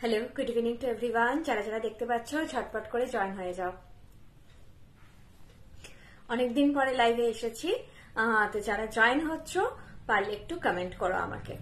Hello, good evening to everyone. যারা যারা দেখতে পাচ্ছ ঝটপট করে জয়েন হয়ে যাও। অনেকদিন পরে লাইভে এসেছি, তো যারা জয়েন হচ্ছ পারলে একটু কমেন্ট করো আমাকে।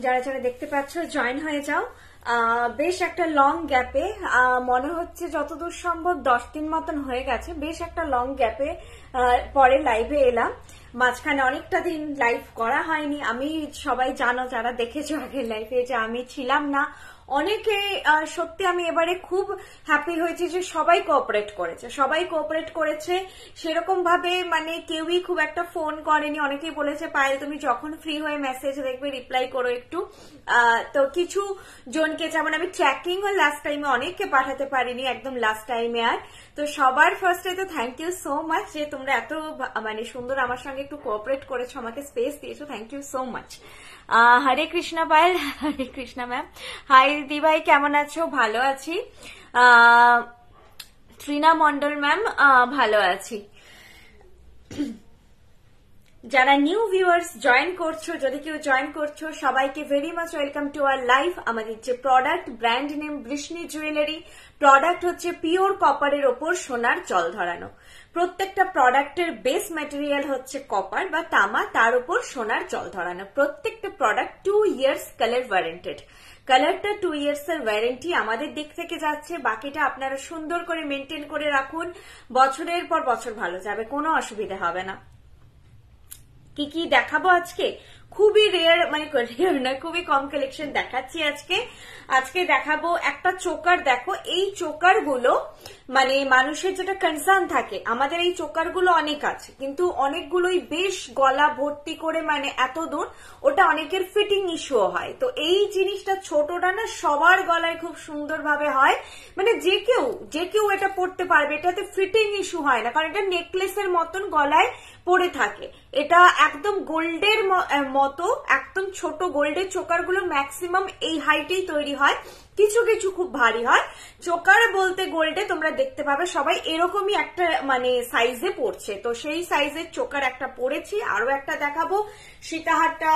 যারা যারা দেখতে পাচ্ছ জয়েন হয়ে যাও। বেশ একটা লং গ্যাপে, মনে হচ্ছে যতদূর সম্ভব 10 দিন মতন হয়ে গেছে, বেশ একটা লং গ্যাপে পরে লাইভে এলাম। মাঝখানে অনেকটা দিন লাইভ করা হয়নি। আমি সবাই জানো যারা দেখেছো আগের লাইভে যে আমি ছিলাম না। অনেকে সত্যি আমি এবারে খুব হ্যাপি হয়েছি যে সবাই কোঅপারেট করেছে সেরকম ভাবে, মানে কেউই খুব একটা ফোন করেনি। অনেকেই বলেছে পায়েল তুমি যখন ফ্রি হয়ে মেসেজ দেখবে রিপ্লাই করো একটু। তো কিছু জনকে, যেমন আমি ট্র্যাকিং ও লাস্ট টাইমে অনেককে পাঠাতে পারিনি, একদম লাস্ট টাইমে। আর তো সবার ফার্স্টে তো থ্যাংক ইউ সো মাচ যে তোমরা এত মানে সুন্দর আমার সঙ্গে একটু কোঅপারেট করেছো, আমাকে স্পেস দিয়েছো, thank you so much. Hare Krishna Payel, Hare Krishna ma'am. Hi দিদি ভাই, কেমন আছো? ভালো আছি। ত্রিনা মন্ডল ম্যাম, ভালো আছি। যারা নিউ ভিউয়ার্স জয়েন করছো, যদি কেউ জয়েন করছো, সবাইকে very much welcome to our live. আমাদের যে product, brand name Vrishni jewellery. Product হচ্ছে পিওর কপারের ওপর সোনার জল ধরানো। প্রত্যেকটা প্রোডাক্টের বেস ম্যাটেরিয়াল হচ্ছে কপার বা তামা, তার উপর সোনার জল ধরানো। প্রত্যেকটা প্রোডাক্ট 2 years কালার ওয়ারেন্টেড। কালারটা 2 years এর ওয়ারেন্টি আমাদের দিক থেকে যাচ্ছে। বাকিটা আপনারা সুন্দর করে মেনটেন করে রাখুন, বছরের পর বছর ভালো যাবে, কোনো অসুবিধা হবে না। কি কি দেখাবো আজকে? খুবই রেয়ার, মানে রেয়ার নয়, খুবই কম কালেকশন দেখাচ্ছি আজকে দেখাবো একটা চোকার। দেখো এই চোকার গুলো, মানে মানুষের যেটা কনসার্ন থাকে, আমাদের এই চোকার গুলো অনেক আছে কিন্তু অনেকগুলোই বেশ গলা ভর্তি করে, মানে এত দূর, ওটা অনেকের ফিটিং ইস্যু হয়। তো এই জিনিসটা ছোটটা না সবার গলায় খুব সুন্দর ভাবে হয়, মানে যে কেউ এটা পড়তে পারবে, এটাতে ফিটিং ইস্যু হয় না, কারণ এটা নেকলেসের মতন গলায় পড়ে থাকে। এটা একদম গোল্ডের মতো, একদম ছোট গোল্ডের চোকার গুলো ম্যাক্সিমাম এই হাইটেই তৈরি হয়, কিছু কিছু খুব ভারী হয়। চোকার বলতে গোল্ডে তোমরা দেখতে পাবে সবাই এরকমই একটা মানে সাইজে পড়ছে। তো সেই সাইজের চোকার একটা পড়েছি, আরো একটা দেখাবো। সীতাহারটা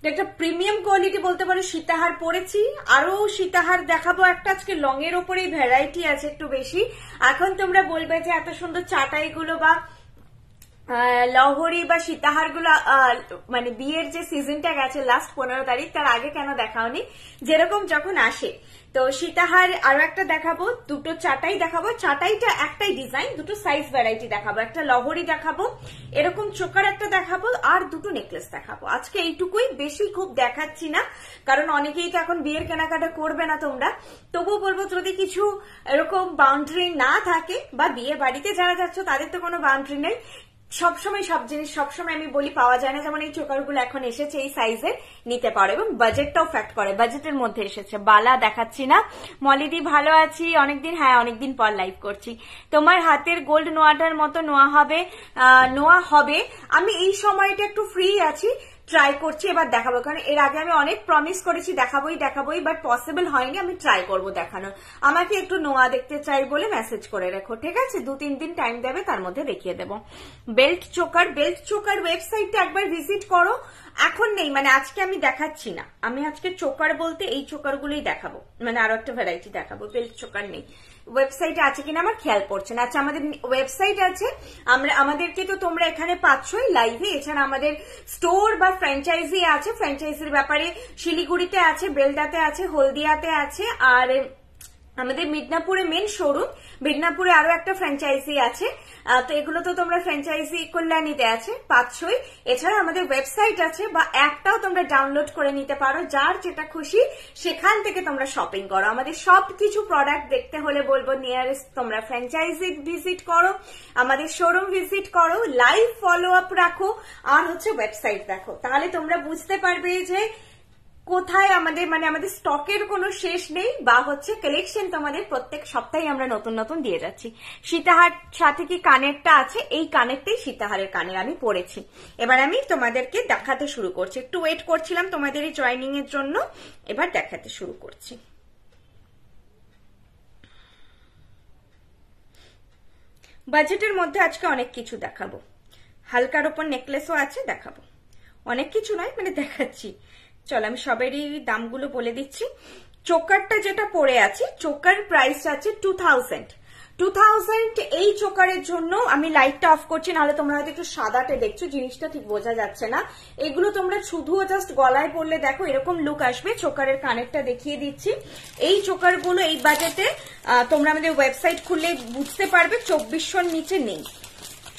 একটা প্রিমিয়াম কোয়ালিটি বলতে পারো, সীতাহার পরেছি। আরো সীতাহার দেখাবো একটা, আজকে লং এর ওপরেই ভ্যারাইটি আছে একটু বেশি। এখন তোমরা বলবে যে এত সুন্দর চাটাই গুলো বা লহরি বা সীতাহার গুলো, মানে বিয়ের যে সিজনটা গেছে লাস্ট 15 তারিখ, তার আগে কেন দেখাওনি, যেরকম যখন আসে। তো সীতাহার আরো একটা দেখাবো, দুটো চাটাই দেখাবো। চাটাইটা একটাই ডিজাইন, দুটো সাইজ ভ্যারাইটি দেখাবো। একটা লহরি দেখাবো, এরকম চোকার একটা দেখাবো, আর দুটো নেকলেস দেখাবো। আজকে এইটুকুই, বেশি খুব দেখাচ্ছি না, কারণ অনেকেই তো এখন বিয়ের কেনাকাটা করবে না তোমরা। তবুও বলবো যদি কিছু এরকম বাউন্ডারি না থাকে, বা বিয়ে বাড়িতে যারা যাচ্ছ তাদের তো কোনো বাউন্ডারি নেই, সবসময় সব জিনিস সবসময় আমি বলি পাওয়া যায় না। যেমন এই চোকারগুলো এখন এসেছে এই সাইজে, নিতে পারো, এবং বাজেটটাও ফ্যাক্ট করে, বাজেটের মধ্যে এসেছে। বালা দেখাচ্ছি না। মলিদি ভালো আছি, অনেকদিন, হ্যাঁ অনেকদিন পর লাইভ করছি। তোমার হাতের গোল্ড নোয়াটার মতো নোয়া হবে। আমি এই সময়টা একটু ফ্রি আছি, ট্রাই করছি, এবার দেখাবো। কারণ এর আগে আমি অনেক প্রমিস করেছি দেখাবোই, বাট পসিবল হয়নি। আমি ট্রাই করবো দেখানোর। আমাকে একটু নোয়া দেখতে চাই বলে মেসেজ করে রেখো, ঠিক আছে? 2-3 দিন টাইম দেবে, তার মধ্যে দেখিয়ে দেবো। বেল্ট চোকার ওয়েবসাইটটা একবার ভিজিট করো। এখন নেই, মানে আজকে আমি দেখাচ্ছি না। আমি আজকে চোকার বলতে এই চোকার গুলোই দেখাবো, মানে আরো একটা ভ্যারাইটি দেখাবো। বেল্ট চোকার নেই, ওয়েবসাইটে আছে কিনা আমার খেয়াল পড়ছে না। আচ্ছা, আমাদের ওয়েবসাইট আছে, আমাদেরকে তো তোমরা এখানে পাচ্ছই লাইভে। এছাড়া আমাদের স্টোর বা ফ্র্যাঞ্চাইজি আছে। ফ্র্যাঞ্চাইজির ব্যাপারে শিলিগুড়িতে আছে, বেলদাতে আছে, হলদিয়াতে আছে, আর আমাদের মিদনাপুরে মেন শোরুম, মিদনাপুরে আরো একটা ফ্র্যাঞ্চাইজি আছে, তো এগুলো তো তোমরা ফ্র্যাঞ্চাইজি কল্যাণীতে আছে 5-6। এছাড়া আমাদের ওয়েবসাইট আছে বা অ্যাপটাও তোমরা ডাউনলোড করে নিতে পারো, যার যেটা খুশি সেখান থেকে তোমরা শপিং করো। আমাদের সবকিছু প্রোডাক্ট দেখতে হলে বলবো নিয়ারেস্ট তোমরা ফ্র্যাঞ্চাইজি ভিজিট করো, আমাদের শোরুম ভিজিট করো, লাইভ ফলো আপ রাখো, আর হচ্ছে ওয়েবসাইট দেখো, তাহলে তোমরা বুঝতে পারবে যে কোথায় আমাদের আমাদের স্টকের কোনো শেষ নেই, বা হচ্ছে কালেকশন তোমাদের প্রত্যেক সপ্তাহে আমরা নতুন নতুন দিয়ে যাচ্ছি। সীতাহার সাথে কি কানেরটা আছে, এই কানেরটাই সীতাহারের কানের আমি পরেছি। এবার আমি তোমাদেরকে দেখাতে শুরু করছি, একটু ওয়েট করছিলাম তোমাদের এই জয়েনিং এর জন্য, এবার দেখাতে শুরু করছি। বাজেটের মধ্যে আজকে অনেক কিছু দেখাবো, হালকার ওপর নেকলেসও আছে দেখাবো, অনেক কিছু নয় দেখাচ্ছি। চলো আমি সবেরই দামগুলো বলে দিচ্ছি। চোকারটা যেটা পরে আছে, চোকার প্রাইস আছে 2000। এই চোকারের জন্য আমি লাইটটা অফ করছি, নাহলে তোমরা হয়তো একটু সাদাটে দেখছো, জিনিসটা ঠিক বোঝা যাচ্ছে না। এগুলো তোমরা শুধু জাস্ট গলায় পরলে দেখো এরকম লুক আসবে। চোকারের কানেরটা দেখিয়ে দিচ্ছি। এই চোকারগুলো এই বাজেটে তোমরা আমাদের ওয়েবসাইট খুললে বুঝতে পারবে 2400-র নিচে নেই।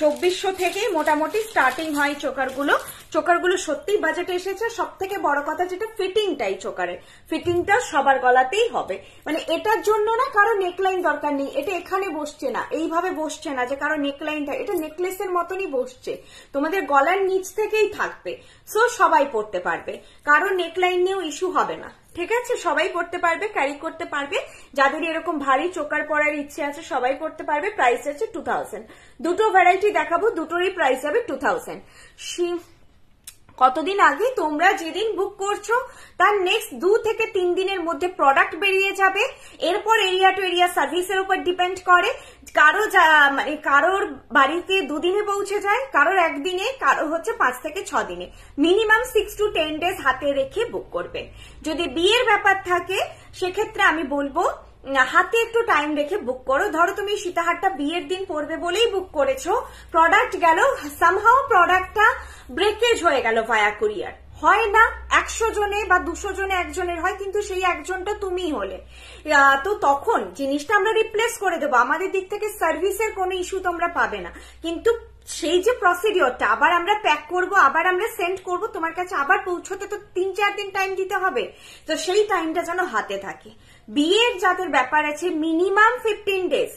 2400 থেকে মোটামুটি স্টার্টিং হয় চোকারগুলো। চোকারগুলো সত্যিই বাজেটে এসেছে। সব থেকে বড় কথা যেটা ফিটিংটাই, চোকারের ফিটিংটা সবার গলাতেই হবে, এটার জন্য না কারো নেকলাইন দরকার নেই। এটা এখানে বসছে না, এইভাবে বসছে না যে কারো নেকলাইনটা, এটা নেকলেসের মতনই বসছে, তোমাদের গলার নিচ থেকেই থাকবে। সো সবাই পরতে পারবে, কারো নেকলাইন নিয়েও ইস্যু হবে না, ঠিক আছে? সবাই পড়তে পারবে, ক্যারি করতে পারবে। যাদের এরকম ভারী চোকার পরার ইচ্ছে আছে সবাই পড়তে পারবে। প্রাইস আছে 2000। দুটো ভ্যারাইটি দেখাবো, দুটোরই প্রাইস হবে 2000। কতদিন আগে তোমরা যেদিন বুক করছো তার নেক্সট 2 থেকে 3 দিনের মধ্যে প্রোডাক্ট বেরিয়ে যাবে। এরপর এরিয়া টু এরিয়া সার্ভিসের উপর ডিপেন্ড করে। কারোর বাড়িতে 2 দিনে পৌঁছে যায়, কারোর 1 দিনে, কারোর হচ্ছে 5 থেকে 6 দিনে। মিনিমাম 6 to 10 ডেজ হাতে রেখে বুক করবে। যদি বিয়ের ব্যাপার থাকে সেক্ষেত্রে আমি বলবো হাতে একটু টাইম রেখে বুক করো। ধরো তুমি সীতাহারটা বিয়ের দিন পরবে বলেই বুক করেছো, প্রোডাক্ট গেল, সামহাও প্রোডাক্টটা ব্রেকেজ হয়ে গেল ভায়া কুরিয়ার, হয় না 100 জনে বা 200 জনে একজনের হয়, কিন্তু সেই একজনটা তুমিই হলে, তো তখন জিনিসটা আমরা রিপ্লেস করে দেবো। আমাদের দিক থেকে সার্ভিসের কোনো ইস্যু তোমরা পাবে না, কিন্তু সেই যে প্রসিডিওরটা আবার আমরা প্যাক করব, আবার আমরা সেন্ড করব তোমার কাছে, আবার পৌঁছতে তো 3-4 দিন টাইম দিতে হবে। তো সেই টাইমটা যেন হাতে থাকে। বিয়ের যাদের ব্যাপার আছে মিনিমাম 15 ডেজ,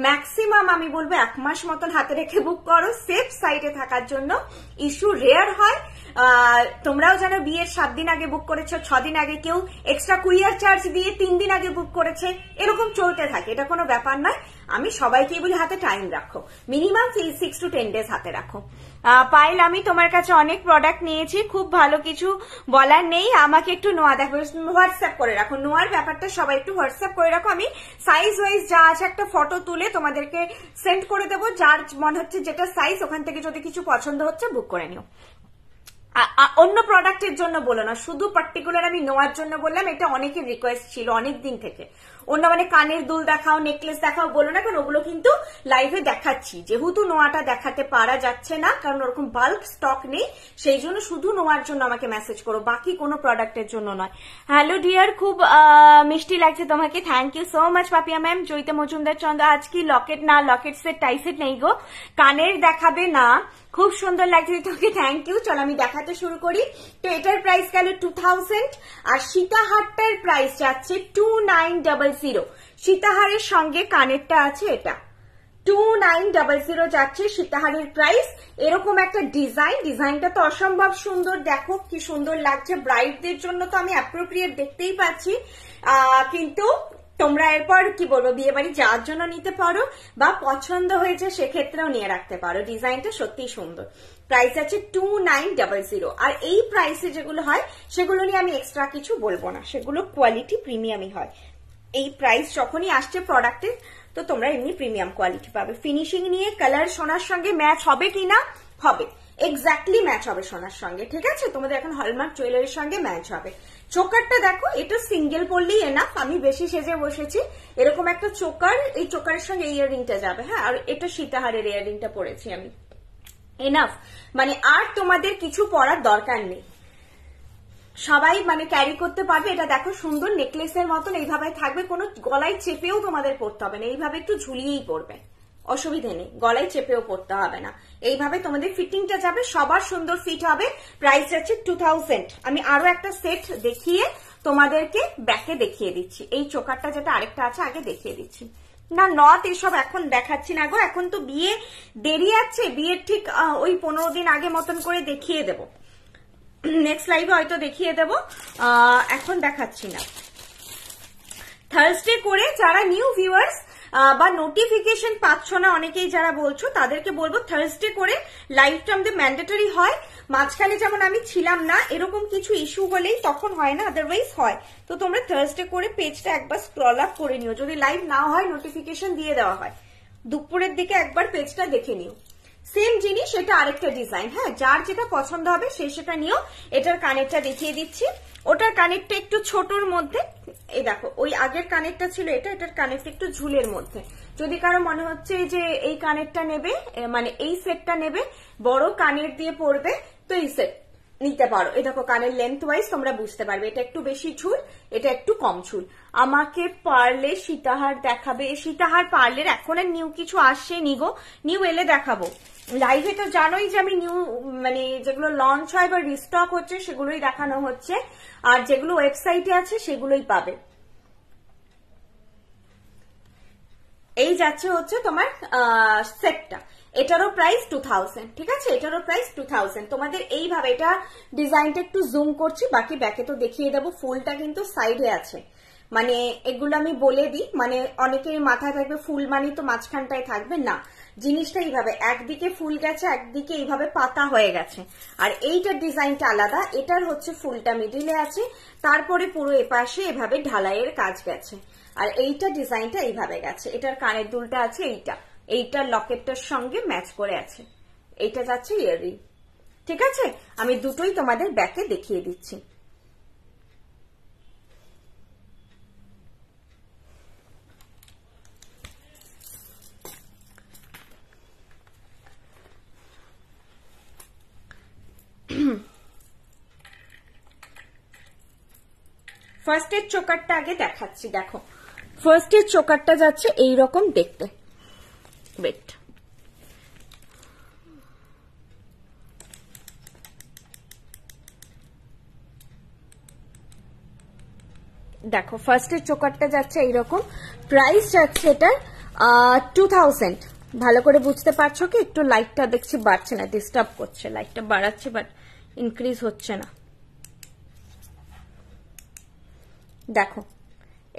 ম্যাক্সিমাম আমি বলবো 1 মাস মতন হাতে রেখে বুক করো, সেফ সাইডে থাকার জন্য। ইস্যু রেয়ার হয়। তোমরাও জানো বিয়ের 7 দিন আগে বুক করেছো, 6 দিন আগে, কেউ এক্সট্রা কুরিয়ার চার্জ দিয়ে 3 দিন আগে বুক করেছে, এরকম চলতে থাকে, এটা কোনো ব্যাপার নয়। আমি সবাইকে বলি হাতে টাইম রাখো, মিনিমাম 6 to 10 ডেজ হাতে রাখো। পাইল, আমি তোমার কাছে অনেক প্রোডাক্ট নিয়েছি, খুব ভালো কিছু বলার নেই, আমাকে একটু নোয়া দেখো, হোয়াটসঅ্যাপ করে রাখো। নোয়ার ব্যাপারটা সবাই একটু হোয়াটসঅ্যাপ করে রাখো, আমি সাইজ ওয়াইজ যা আছে একটা ফটো তুলে তোমাদেরকে সেন্ড করে দেবো। যার মনে হচ্ছে যেটা সাইজ, ওখান থেকে যদি কিছু পছন্দ হচ্ছে বুক করে নিও। অন্য প্রোডাক্টের জন্য বলো না, শুধু পার্টিকুলার আমি নোয়ার জন্য বললাম। এটা অনেকের রিকোয়েস্ট ছিল অনেক দিন থেকে। অন্য কানের দুল দেখাও, নেকলেস দেখাও বলো না, কারণ ওগুলো কিন্তু লাইভে দেখাচ্ছি। যেহেতু নোয়াটা দেখাতে পারা যাচ্ছে না, কারণ ওরকম বাল্ক স্টক নেই, সেই জন্য শুধু নোয়ার জন্য আমাকে মেসেজ করো, বাকি কোনো প্রোডাক্টের জন্য নয়। হ্যালো ডিয়ার, খুব মিষ্টি লাগছে তোমাকে, thank you so much Papiya ma'am. Joyita Majumdar Chandra, আজ কি লকেট না, লকেট সেট টাই সেট নেই গো, কানের দেখাবে না? খুব সুন্দর লাগছে তোকে, থ্যাংক ইউ। চলো আমি দেখাতে শুরু করি। তো এটার প্রাইস গেল 2000, আর সীতাহারটার প্রাইস যাচ্ছে 2900। সীতাহারের সঙ্গে কানেরটা আছে, এটা 2900 যাচ্ছে সীতাহারের প্রাইস। এরকম একটা ডিজাইনটা তো অসম্ভব সুন্দর, দেখো কি সুন্দর লাগছে। ব্রাইডদের জন্য তো আমি অ্যাপ্রোপ্রিয়েট দেখতেই পাচ্ছি, কিন্তু তোমরা এরপর কি বলবো, বিয়ে বাড়ি যাওয়ার জন্য নিতে পারো, বা পছন্দ হয়েছে সেক্ষেত্রেও নিয়ে রাখতে পারো। ডিজাইনটা সত্যি সুন্দর। প্রাইস আছে 2900। আর এই প্রাইসে যেগুলো হয় সেগুলো নিয়ে আমি এক্সট্রা কিছু বলবো না, সেগুলো কোয়ালিটি প্রিমিয়ামই হয়। এই প্রাইস যখনই আসছে প্রোডাক্টে, তো তোমরা এমনি প্রিমিয়াম কোয়ালিটি পাবে। ফিনিশিং নিয়ে কালার সোনার সঙ্গে ম্যাচ হবে কিনা, হবে, এক্স্যাক্টলি ম্যাচ হবে সোনার সঙ্গে, ঠিক আছে? তোমাদের এখন হলমার্ক জুয়েলারির সঙ্গে ম্যাচ হবে। চোকারটা দেখো, এটা সিঙ্গেল পরলেই এনাফ, আমি বেশি সেজে বসেছি। এরকম একটা চোকার, এই চোকারের সঙ্গে ইয়াররিংটা যাবে, হ্যাঁ, আর এটা সীতাহারের ইয়াররিংটা পরেছি আমি, এনাফ। আর তোমাদের কিছু পরার দরকার নেই। সবাই মানে ক্যারি করতে পারবে। এটা দেখো সুন্দর নেকলেসের মতন এইভাবে থাকবে, কোনো গলায় চেপেও তোমাদের পরতে হবে না, এইভাবে একটু ঝুলিয়েই পরবে, অসুবিধে নেই, গলায় চেপেও পরতে হবে না, এইভাবে তোমাদের ফিটিংটা যাবে, সবার সুন্দর ফিট হবে। প্রাইস আছে 2000। আমি আরো একটা সেট দেখিয়ে তোমাদেরকে ব্যাকে দেখিয়ে দিচ্ছি, এই চোকারটা যেটা আরেকটা আছে আগে দেখিয়ে দিচ্ছি। না নথ এসব এখন দেখাচ্ছি না গো, এখন তো বিয়ে দেরি আছে, বিয়ের ঠিক ওই 15 দিন আগে মতন করে দেখিয়ে দেবো, নেক্সট লাইভে হয়তো দেখিয়ে দেবো, এখন দেখাচ্ছি না। থার্সডে করে যারা নিউ ভিউয়ার্স বা নোটিফিকেশন পাচ্ছ না অনেকেই যারা বলছো, তাদেরকে বলবো থার্সডে করে লাইভটা আমাদের ম্যান্ডেটরি হয়। মাঝখানে যেমন আমি ছিলাম না, এরকম কিছু ইস্যু হলেই তখন হয় না, আদারওয়াইজ হয়। তো তোমরা থার্সডে করে পেজটা একবার স্ক্রল আপ করে নিও, যদি লাইভ না হয় নোটিফিকেশন দিয়ে দেওয়া হয়, দুপুরের দিকে একবার পেজটা দেখে নিও। সেম জিনিস, এটা আরেকটা ডিজাইন, হ্যাঁ যার যেটা পছন্দ হবে সে সেটা নিও। এটার কানেরটা দেখিয়ে দিচ্ছি, ওটার কানেরটা একটু ছোটর মধ্যে, এই দেখো ওই আগের কানেরটা ছিল এটা, এটার কানেরটা একটু ঝুলের মধ্যে। যদি কারো মনে হচ্ছে যে এই কানেরটা নেবে, মানে এই সেটটা নেবে, বড় কানের দিয়ে পরবে, তো এই সেট নিতে পারো। এই দেখো কানের লেন্থ ওয়াইজ তোমরা বুঝতে পারবে, এটা একটু বেশি ঝুল, এটা একটু কম ঝুল। আমাকে পারলে সীতাহার দেখাবে, সীতাহার পার্লের এখন আর নিউ কিছু আসেনি গো, নিউ এলে দেখাবো। লাইভে তো জানোই যে আমি নিউ মানে যেগুলো লঞ্চ হয় বা রিস্টক হচ্ছে সেগুলোই দেখানো হচ্ছে, আর যেগুলো ওয়েবসাইটে আছে সেগুলোই পাবে। এই যাচ্ছে হচ্ছে তোমার সেটটা, এটারও প্রাইস 2000, ঠিক আছে, এটারও প্রাইস 2000। তোমাদের এইভাবে, এটা ডিজাইনটা একটু জুম করছি, বাকি ব্যাকে তো দেখিয়ে দেবো। ফুলটা কিন্তু সাইডে আছে, মানে এগুলো আমি বলে দিই, মানে অনেকের মাথায় থাকবে ফুল মানে তো মাঝখানটায় থাকবে না, জিনিসটা এইভাবে একদিকে ফুল গেছে, একদিকে এইভাবে পাতা হয়ে গেছে। আর এইটার ডিজাইনটা আলাদা, এটার হচ্ছে ফুলটা মিডিলে আছে, তারপরে পুরো এপাশে এভাবে ঢালাইয়ের কাজ গেছে, আর এইটা ডিজাইনটা এইভাবে গেছে। এটার কানের দুলটা আছে এইটার লকেটটার সঙ্গে ম্যাচ করে আছে, এইটা যাচ্ছে ইয়াররিং, ঠিক আছে। আমি দুটোই তোমাদের ব্যাকে দেখিয়ে দিচ্ছি। ফার্স্টের চোকারটা আগে দেখাচ্ছি, দেখো ফার্স্টের চোকারটা যাচ্ছে এইরকম দেখতে, ওয়েট দেখো, ফার্স্টের চোকারটা যাচ্ছে এইরকম, প্রাইস যাচ্ছে এটার 2000। ভালো করে বুঝতে পারছো কি? একটু লাইটটা দেখছি বাড়ছে না, ডিস্টার্ব করছে, লাইটটা বাড়াচ্ছে বাট ইনক্রিজ হচ্ছে না। দেখো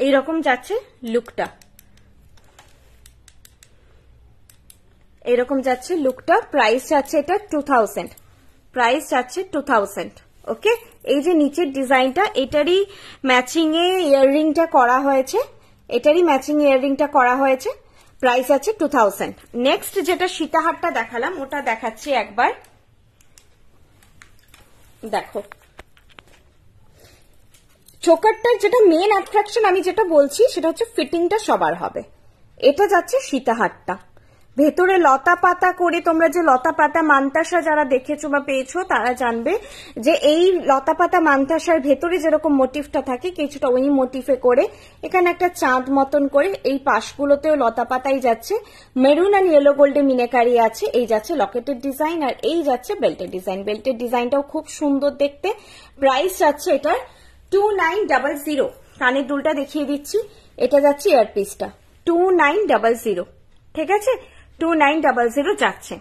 এইরকম যাচ্ছে লুকটা, এইরকম যাচ্ছে লুকটা, প্রাইস যাচ্ছে এটা 2000, প্রাইস যাচ্ছে 2000। ওকে, এই যে নিচের ডিজাইনটা, এটারই ম্যাচিং এ ইয়াররিংটা করা হয়েছে, এটারই ম্যাচিং ইয়াররিংটা করা হয়েছে, প্রাইস আছে 2000। নেক্সট যেটা সীতাহারটা দেখালাম ওটা দেখাচ্ছি একবার, দেখো চোকারটার যেটা মেন অ্যাট্রাকশন আমি যেটা বলছি সেটা হচ্ছে ফিটিংটা সবার হবে। এটা যাচ্ছে সীতাহারটা, ভেতরে লতা পাতা করে, তোমরা যে লতা পাতা মান্তাসা যারা দেখেছো বা পেয়েছো তারা জানবে যে এই লতা পাতা মান্তাসার ভেতরে যেরকম মোটিভটা থাকে কিছুটা ওই মোটিভে করে, এখানে একটা চাঁদ মতন করে, এই পাশগুলোতেও লতা পাতাই যাচ্ছে, মেরুন আর ইয়েলো গোল্ডে মিনেকারি আছে, এই যাচ্ছে লকেটের ডিজাইন, আর এই যাচ্ছে বেল্টের ডিজাইন। বেল্টের ডিজাইনটাও খুব সুন্দর দেখতে। প্রাইস যাচ্ছে এটার 2900। কানের দুলটা দেখিয়ে দিচ্ছি, এটা যাচ্ছে ইয়ারপিসটা 2900, ঠিক আছে, 2900 যাচ্ছে।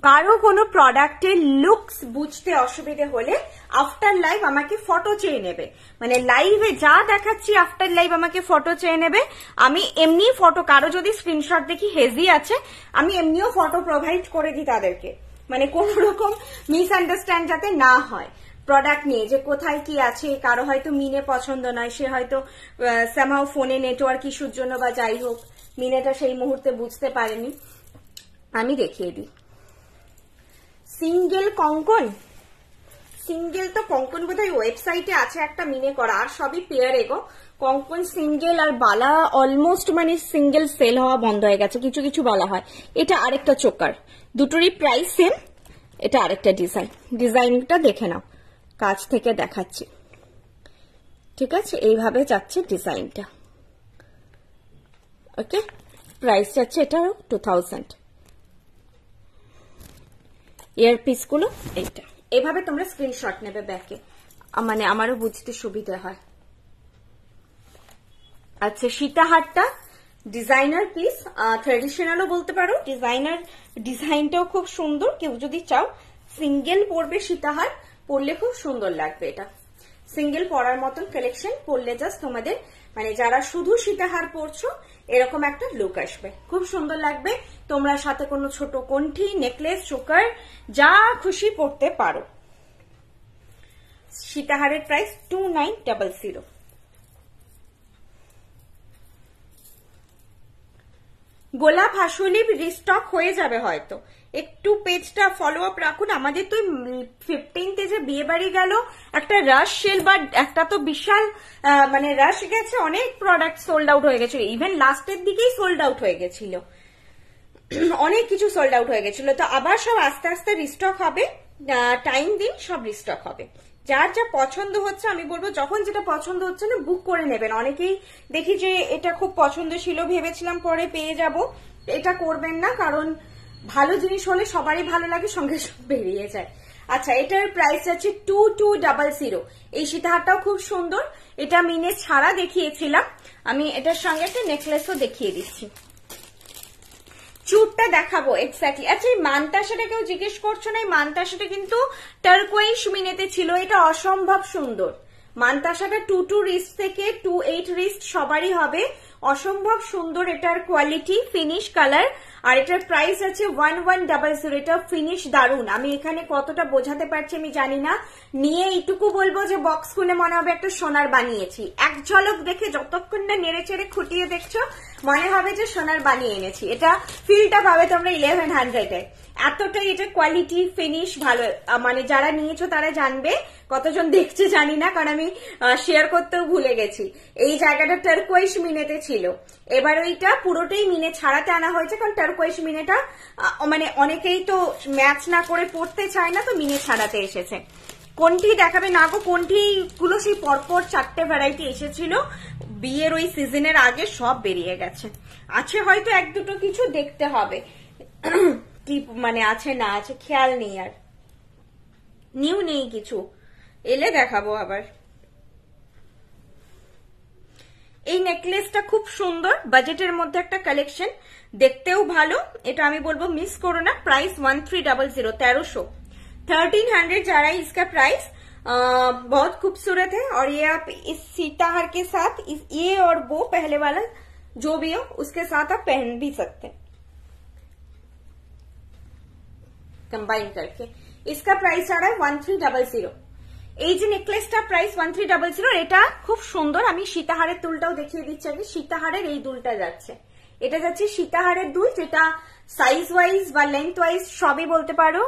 কারো কোনো প্রোডাক্টের লুকস বুঝতে অসুবিধে হলে আফটার লাইভ আমাকে ফটো চেয়ে নেবে, মানে লাইভে যা দেখাচ্ছি আফটার লাইভ আমাকে ফটো চেয়ে নেবে। আমি এমনি ফটো, কারো যদি স্ক্রিনশট দেখি হেজি আছে, আমি এমনিও ফটো প্রোভাইড করে দিই তাদেরকে, মানে কোন রকম মিসআন্ডারস্ট্যান্ড যাতে না হয় প্রোডাক্ট নিয়ে, যে কোথায় কি আছে। কারো হয়তো মিনে পছন্দ নয়, সে হয়তো সামহাউ ফোনে নেটওয়ার্ক ইস্যুর জন্য বা যাই হোক মিনেটা সেই মুহূর্তে বুঝতে পারেনি, আমি দেখিয়ে দিই। সিঙ্গেল কঙ্কন, সিঙ্গেল তো কঙ্কন বোধহয় ওয়েবসাইটে আছে একটা মিনে করা, আর সবই পেয়ার এগো। কঙ্কন সিঙ্গেল আর বালা অলমোস্ট মানে সিঙ্গেল সেল হওয়া বন্ধ হয়ে গেছে, কিছু কিছু বালা হয়। এটা আরেকটা চোকার, দুটোরই প্রাইস সেম। এটা আরেকটা ডিজাইন, ডিজাইনটা দেখে নাও, কাছ থেকে দেখাচ্ছি। ঠিক আছে, এইভাবে যাচ্ছে ডিজাইনটা। ওকে, প্রাইস যাচ্ছে এটাও 2000। ইয়ারপিস গুলো এইটা, এইভাবে তোমরা স্ক্রিনশট নেবে ব্যাকে, মানে আমারও বুঝতে সুবিধা হয়। আচ্ছা, সীতাহারটা ডিজাইনার পিস, ট্রেডিশনালও বলতে পারো, ডিজাইনার ডিজাইনটাও খুব সুন্দর। কেউ যদি চাও সিঙ্গেল পরবে সীতাহার, পরলে খুব সুন্দর লাগবে। এটা সিঙ্গেল পরার মতন কালেকশন, পরলে জাস্ট তোমাদের মানে যারা শুধু সীতাহার পরছো এরকম একটা লুক আসবে, খুব সুন্দর লাগবে। তোমরা সাথে কোনো ছোট কণ্ঠি, নেকলেস, চোকার যা খুশি পরতে পারো। সীতাহারের প্রাইস 2900। গোলাপ হাসুলি রিস্টক হয়ে যাবে হয়তো, একটু পেজটা ফলো আপ রাখুন। আমাদের তো 15th যে বিয়ে বাড়ি গেল, একটা রাশ সেল বা একটা তো বিশাল মানে রাশ গেছে, অনেক প্রোডাক্ট সোল্ড আউট হয়ে গেছিল, ইভেন লাস্টের দিকেই সোল্ড আউট হয়ে গেছিল, অনেক কিছু সোল্ড আউট হয়ে গেছিল। তো আবার সব আস্তে আস্তে রিস্টক হবে, টাইম দিন, সব রিস্টক হবে। যার যা পছন্দ হচ্ছে, আমি বলবো যখন যেটা পছন্দ হচ্ছে না বুক করে নেবেন। অনেকেই দেখি যে এটা খুব পছন্দ ছিল, ভেবেছিলাম পরে পেয়ে যাব, এটা করবেন না, কারণ ভালো জিনিস হলে সবারই ভালো লাগে, সঙ্গে সঙ্গে বেরিয়ে যায়। আচ্ছা, এটার প্রাইস আছে 2200। এই সীতাহারটাও খুব সুন্দর, এটা মিনে ছাড়া দেখিয়েছিলাম, আমি এটার সঙ্গে একটা নেকলেসও দেখিয়ে দিচ্ছি। চুটটা দেখাবো এক্স্যাক্টলি। আচ্ছা, এই মানতাসাটা কেউ জিজ্ঞেস করছো না, এই মানতাসাটা কিন্তু টার্কোয়েশ মিনেতে ছিল, এটা অসম্ভব সুন্দর। মানতাসাটা 22 রিস্ট থেকে 28 রিস্ট সবারই হবে, অসম্ভব সুন্দর এটার কোয়ালিটি, ফিনিশ কালার। আর এটার প্রাইস আছে 1100। এটা ফিনিশ দারুন, আমি এখানে কতটা বোঝাতে পারছি আমি জানি না, নিয়ে এইটুকু বলবো যে বক্স খুলে মনে হবে একটা সোনার বানিয়েছি। এক ঝলক দেখে যতক্ষণ না নেড়ে চেড়ে খুঁটিয়ে দেখছো মনে হবে যে সোনার বানিয়ে এনেছি, এটা ফিলটা পাবে তোমরা 1100-এ। এতটাই এটা কোয়ালিটি, ফিনিশ ভালো, মানে যারা নিয়েছো তারা জানবে, কতজন দেখছে জানি না, কারণ আমি শেয়ার করতেও ভুলে গেছি। এই জায়গাটা টার্কোয়েশ মিনেতে ছিল, এবার ওইটা পুরোটাই মিনে ছাড়াতে আনা হয়েছে, কারণ টার্কোয়েশ মিনেটা মানে অনেকেই তো ম্যাচ না করে পড়তে চায় না, তো মিনে ছাড়াতে এসেছে। কোনটি দেখাবে না গো, কোনটি গুলো সেই পরপর 4টে ভ্যারাইটি এসেছিল বিয়ের ওই সিজনের আগে, সব বেরিয়ে গেছে। আছে হয়তো এক দুটো কিছু, দেখতে হবে কি মানে আছে না আছে, খেয়াল নেই, আর নিউ নেই কিছু, এলে দেখাবো আবার। এই নেকলেসটা খুব সুন্দর, বাজেটের মধ্যে একটা কালেকশন, দেখতেও ভালো, এটা আমি বলবো মিস করো না। প্রাইস 1300, 1300 जा रहा है इसका प्राइस। बहुत खूबसूरत है, और ये आप इस सीताहार के साथ ये और वो पहले वाला जो भी हो उसके साथ आप पहन भी सकते हैं कंबाइन करके। इसका प्राइस आ रहा है 1300। এই যে নেকলেসটা প্রাইস 1300, এটা খুব সুন্দর। আমি সীতাহারের দুলটাও দেখিয়ে দিচ্ছি আগে। সীতাহারের এই দুলটা যাচ্ছে, এটা যাচ্ছে সীতাহারের দুল, যেটা সাইজ ওয়াইজ বা লেন্থ ওয়াইজ সবই বলতে পারো।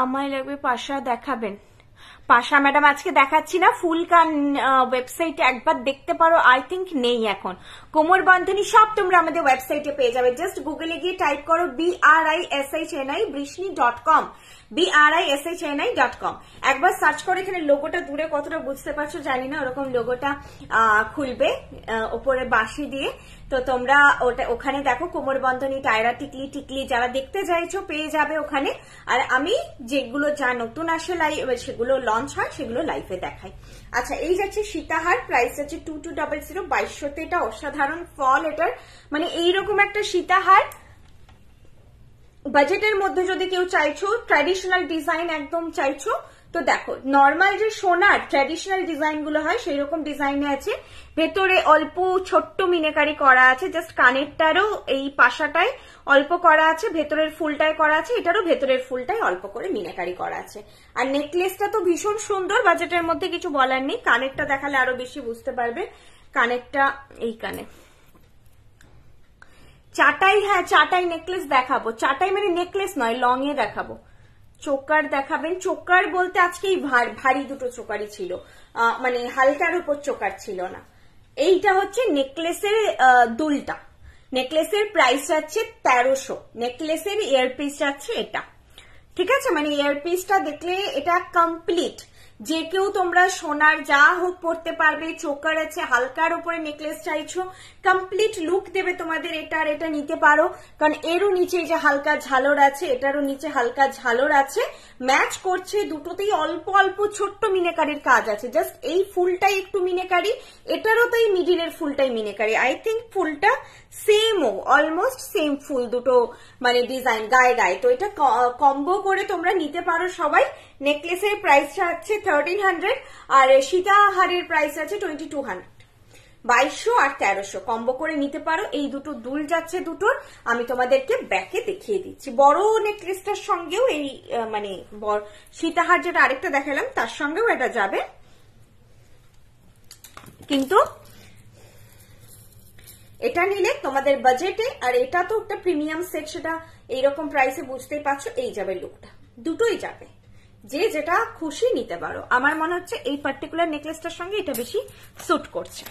আমায় লাগবে পাশা, দেখাবেন পাশা ম্যাডাম? আজকে দেখাচ্ছি না, ফুল কান ওয়েবসাইটে একবার দেখতে পারো, আই থিঙ্ক নেই এখন। কোমর বন্ধনী সব তোমরা আমাদের ওয়েবসাইটে পেয়ে যাবে, জাস্ট গুগলে গিয়ে টাইপ করো BRISHNI brishni.com, BRISHNI.com, একবার সার্চ করে এখানে লোগোটা দূরে কতটা বুঝতে পারছো জানি না, ওরকম লোগোটা খুলবে ওপরে বাঁশি দিয়ে, তো তোমরা ওটা ওখানে দেখো কোমর বন্ধনী, টায়রা, টিকলি টিকলি যারা দেখতে চাইছো পেয়ে যাবে ওখানে। আর আমি যেগুলো যা নতুন আসে লাইভ, সেগুলো লঞ্চ হয়, সেগুলো লাইভে দেখাই। আচ্ছা, এই যাচ্ছে সীতাহার, প্রাইস আছে 2200, 2200-তে। এটা অসাধারণ ফল এটার, মানে এইরকম একটা সীতাহার বাজেটের মধ্যে যদি কেউ চাইছো, ট্র্যাডিশনাল ডিজাইন একদম চাইছো, তো দেখো নর্মাল যে সোনার ট্র্যাডিশনাল ডিজাইন গুলো হয় সেই রকম ডিজাইনে আছে, ভেতরে অল্প ছোট্ট মিনাকারি করা আছে, জাস্ট কানেরটারও এই পাশাটায় অল্প করা আছে, ভেতরের ফুলটায় করা আছে, এটারও ভেতরের ফুলটায় অল্প করে মিনাকারি করা আছে। আর নেকলেসটা তো ভীষণ সুন্দর, বাজেটের মধ্যে কিছু বলার নেই। কানেরটা দেখালে আরো বেশি বুঝতে পারবে, কানেরটা এই কানে চাটাই, হ্যাঁ চাটাই নেকলেস দেখাবো, চাটাই মানে নেকলেস নয়, লং এ দেখাবো। চোকার দেখাবেন? চোকার বলতে আজকে ভারী দুটো চোকারই ছিল, মানে হালকার উপর চোকার ছিল না। এইটা হচ্ছে নেকলেসের দুলটা, নেকলেসের প্রাইস যাচ্ছে 1300, নেকলেসের ইয়ারপিস যাচ্ছে এটা, ঠিক আছে? মানে ইয়ারপিসটা দেখলে এটা কমপ্লিট, যে কেউ তোমরা সোনার যা হোক পরতে পারবে, চোকার আছে, হালকার উপরে নেকলেস চাইছো, কমপ্লিট লুক দেবে তোমাদের এটা, আর এটা নিতে পারো। কারণ এরও নিচে যে হালকা ঝালর আছে, এটারও নিচে হালকা ঝালর আছে, ম্যাচ করছে, দুটোতেই অল্প অল্প ছোট্ট মিনেকারির কাজ আছে। জাস্ট এই ফুলটাই একটু মিনেকারি, এটারও তাই মিডিলের ফুলটাই মিনেকারি। আই থিঙ্ক ফুলটা সেমও, অলমোস্ট সেম ফুল দুটো, মানে ডিজাইন গায়ে গায়ে। তো এটা কম্বো করে তোমরা নিতে পারো সবাই। নেকলেসের প্রাইস আছে 1300 আর সীতাহারের প্রাইস আছে 2200, 2200 আর 1300 কম্বো করে নিতে পারো। এই দুটো দুল যাচ্ছে দুটোর, আমি তোমাদেরকে ব্যাকে দেখিয়ে দিচ্ছি। বড় নেকলেসটার সঙ্গেও এই মানে সীতাহার যেটা আরেকটা দেখালাম তার সঙ্গেও এটা যাবে, কিন্তু এটা নিলে তোমাদের বাজেটে, আর এটা তো একটা প্রিমিয়াম সেট, সেটা এইরকম প্রাইসে বুঝতেই পারছো, এই যাবে লুকটা, দুটোই যাবে। যে যেটা খুশি নিতে পারো। আমার মনে হচ্ছে এই পার্টিকুলার নেকলেসটার সঙ্গে এটা বেশি স্যুট করছে।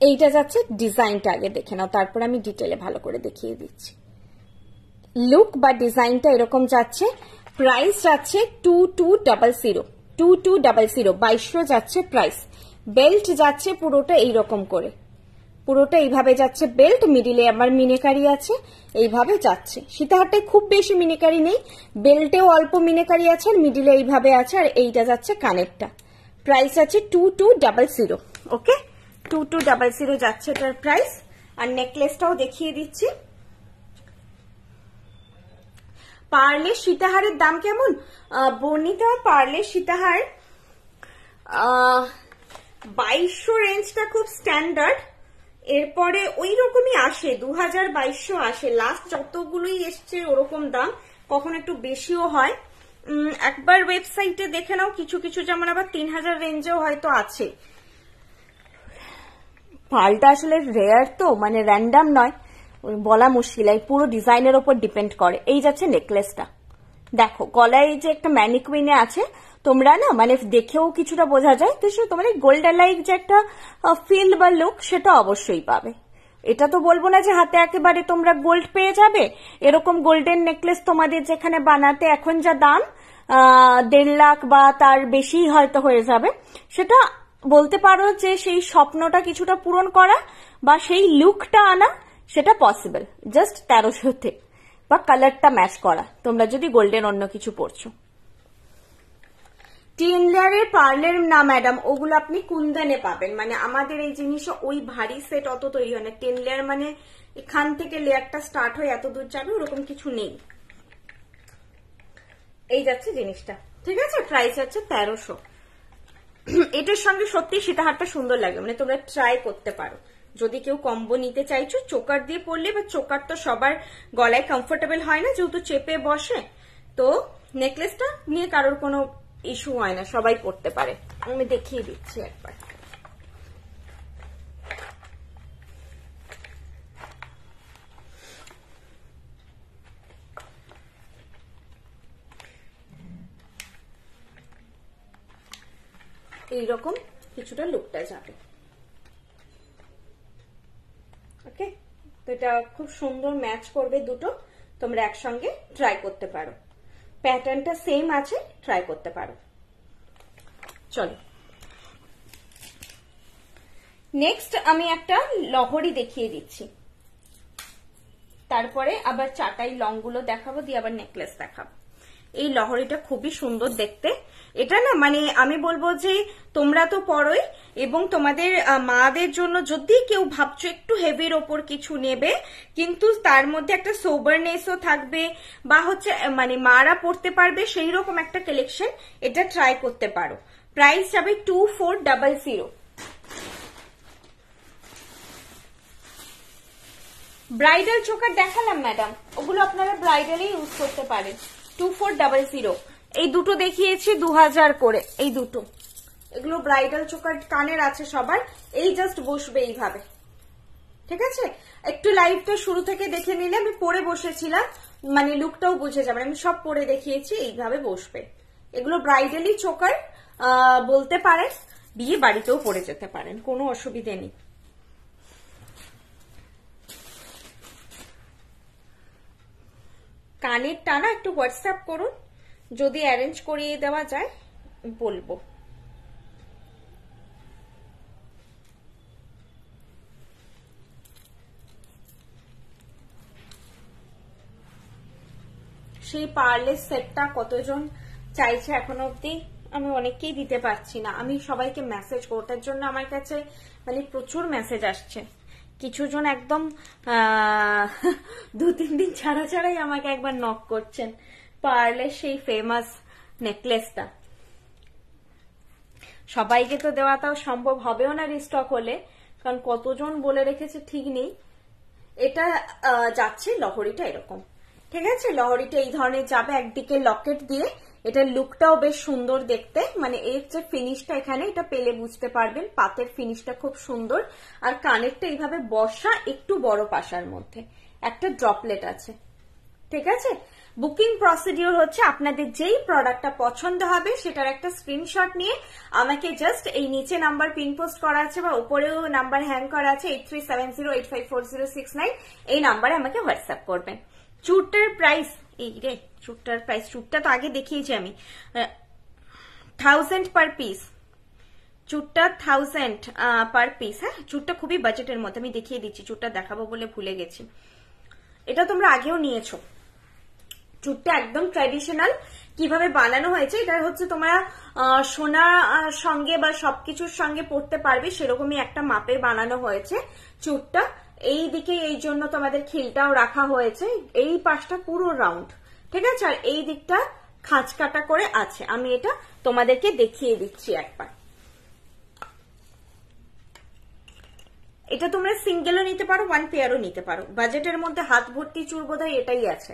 এইটা যাচ্ছে, ডিজাইনটা আগে দেখে নাও, তারপর আমি ডিটেলে ভালো করে দেখিয়ে দিচ্ছি। লুক বা ডিজাইনটা এরকম যাচ্ছে। প্রাইস যাচ্ছে 2200, 2200 যাচ্ছে প্রাইস। বেল্ট যাচ্ছে পুরোটা এইরকম করে, পুরোটা এইভাবে যাচ্ছে বেল্ট, মিডিলে আমার মিনেকারি আছে, এইভাবে যাচ্ছে। সীতাহারটায় খুব বেশি মিনেকারি নেই, বেল্টেও অল্প মিনেকারি আছে, আর মিডিলে এইভাবে আছে, আর এইটা যাচ্ছে কানেরটা। প্রাইস আছে 2200। ওকে, 2200 যাচ্ছে এটার প্রাইস। আর নেকলেসটাও দেখিয়ে দিচ্ছি। পার্লের সীতাহারের দাম কেমন বর্ণিতা? পার্লের সীতাহার 2200 রেঞ্জটা খুব স্ট্যান্ডার্ড, এরপরে ওই রকমই আসে, 2200 আসে, লাস্ট যতগুলোই এসছে ওরকম দাম, কখন একটু বেশিও হয়। একবার ওয়েবসাইটে দেখে নাও, কিছু কিছু যেমন আবার 3000 রেঞ্জেও হয়তো আছে। পার্লটা আসলে রেয়ার তো, মানে র্যান্ডাম নয়, বলা মুশকিল, এই পুরো ডিজাইনের ওপর ডিপেন্ড করে। এই যাচ্ছে নেকলেসটা, দেখো গলায় যে একটা ম্যানিকুইনে আছে, তোমরা না মানে দেখেও কিছুটা বোঝা যায়, তো সে তোমার গোল্ডেন লাইক যে একটা ফিল বা লুক সেটা অবশ্যই পাবে। এটা তো বলবো না যে হাতে একেবারে তোমরা গোল্ড পেয়ে যাবে, এরকম গোল্ডেন নেকলেস তোমাদের যেখানে বানাতে এখন যা দাম 1.5 লাখ বা তার বেশি হয়তো হয়ে যাবে, সেটা বলতে পারো যে সেই স্বপ্নটা কিছুটা পূরণ করা বা সেই লুকটা আনা, সেটা পসিবল জাস্ট 1300-তে, বা কালারটা ম্যাচ করা তোমরা যদি গোল্ডেন অন্য কিছু পরছো। 10 লেয়ারের পার্লের না ম্যাডাম, ওগুলো আপনি কুন্দনে পাবেন, মানে আমাদের এই জিনিসটা ওই ভারী সেট অত তৈরি হয় না। 10 লেয়ার মানে এখান থেকে লেয়ারটা স্টার্ট হয় এত দূর যাবে, ওরকম কিছু নেই। এই যাচ্ছে জিনিসটা, ঠিক আছে। প্রাইস হচ্ছে 1300। এটার সঙ্গে সত্যি সীতাহারটা সুন্দর লাগে, মানে তোমরা ট্রাই করতে পারো যদি কেউ কম্বো নিতে চাইছো। চোকার দিয়ে পরলে, বা চোকার তো সবার গলায় কমফোর্টেবল হয় না, যেহেতু চেপে বসে, তো নেকলেসটা নিয়ে কারোর কোনো ইস্যু হয় না, সবাই পরতে পারে। আমি দেখিয়ে দিচ্ছি একবার। এইরকম কিছুটা লুকটা যাবে। ওকে, তো এটা খুব সুন্দর ম্যাচ করবে দুটো, তোমরা একসঙ্গে ট্রাই করতে পারো। প্যাটার্নটা সেম আছে, ট্রাই করতে পারো। চলো নেক্সট আমি একটা লহরি দেখিয়ে দিচ্ছি, তারপরে আবার চাটাই লং গুলো দেখাবো, দিয়ে আবার নেকলেস দেখাবো। এই লহরিটা খুবই সুন্দর দেখতে। এটা না মানে আমি বলবো যে তোমরা তো পরোই, এবং তোমাদের মাদের জন্য যদি কেউ ভাবছো একটু হেভির ওপর কিছু নেবে, কিন্তু তার মধ্যে একটা সোবারনেসও থাকবে, বা হচ্ছে মানে মারা পড়তে পারবে, সেই রকম একটা কালেকশন, এটা ট্রাই করতে পারো। প্রাইস যাবে 2400। ব্রাইডাল চোকার দেখালাম ম্যাডাম, ওগুলো আপনারা ব্রাইডালে ইউজ করতে পারেন। 2400। এই দুটো দেখিয়েছি 2000 করে, এই দুটো, এগুলো ব্রাইডাল চোকার কানের আছে সবার। এই জাস্ট বসবে এইভাবে, ঠিক আছে। একটু লাইভটা শুরু থেকে দেখে নিলে, আমি পরে বসেছিলাম, মানে লুকটাও বুঝে যাবে, আমি সব পরে দেখিয়েছি, এইভাবে বসবে। এগুলো ব্রাইডালি চোকার বলতে পারেন, বিয়ে বাড়িতেও পরে যেতে পারেন, কোনো অসুবিধে নেই। কানের টানা একটু হোয়াটসঅ্যাপ করুন, যদি অ্যারেঞ্জ করিয়ে দেওয়া যায় বলবো। সেই পার্লের সেটটা কতজন চাইছে এখনো অব্দি, আমি অনেককেই দিতে পারছি না। আমি সবাইকে মেসেজ করব, তার জন্য আমার কাছে মানে প্রচুর মেসেজ আসছে। কিছু জন একদম 2-3 দিন ছাড়া ছাড়াই আমাকে একবার নক করছেন পার্লের সেই ফেমাস নেকলেসটা। সবাইকে তো দেওয়াটাও সম্ভব হবেও না রিস্টক হলে, কারণ কতজন বলে রেখেছে ঠিক নেই। এটা যাচ্ছে লহরিটা এরকম, ঠিক আছে? লহরিটা এই ধরনের যাবে, একদিকে লকেট দিয়ে। এটার লুকটাও বেশ সুন্দর দেখতে, মানে এর যে ফিনিশটা এখানে এটা পেলে বুঝতে পারবেন, পাতের ফিনিশটা খুব সুন্দর। আর কানেরটা এইভাবে বসা, একটু বড় পাশার মধ্যে একটা ড্রপলেট আছে, ঠিক আছে? বুকিং প্রসিডিওর হচ্ছে আপনাদের যেই প্রোডাক্টটা পছন্দ হবে সেটার একটা স্ক্রিনশট নিয়ে আমাকে জাস্ট এই নিচে নাম্বার পিন পোস্ট করা আছে বা উপরেও নাম্বার হ্যাং করা আছে 8370854069, এই নাম্বারে আমাকে হোয়াটসঅ্যাপ করবেন। চুটটার প্রাইস, এই রে চুটটার প্রাইস, চুটটা তো আগে দেখিয়েছি আমি, 1000 পার পিস। চুটটা 1000 per piece. হ্যাঁ, চুটটা খুবই বাজেটের মধ্যে, আমি দেখিয়ে দিচ্ছি। চুটটা দেখাবো বলে ভুলে গেছি, এটা তোমরা আগেও নিয়েছো। চুটটা একদম ট্র্যাডিশনাল কিভাবে বানানো হয়েছে, এটা হচ্ছে তোমরা সোনা সঙ্গে বা সবকিছুর সঙ্গে পড়তে পারবে সেরকমই একটা মাপে বানানো হয়েছে চুটটা। এই দিকে এই জন্য তোমাদের খিলটাও রাখা হয়েছে, এই পাশটা পুরো রাউন্ড, ঠিক আছে? আর এই দিকটা খাঁজ কাটা করে আছে। আমি এটা তোমাদেরকে দেখিয়ে দিচ্ছি একবার। এটা তোমরা সিঙ্গেলও নিতে পারো, 1 পেয়ারও নিতে পারো। বাজেটের মধ্যে হাত ভর্তি চুর বোধহয় এটাই আছে,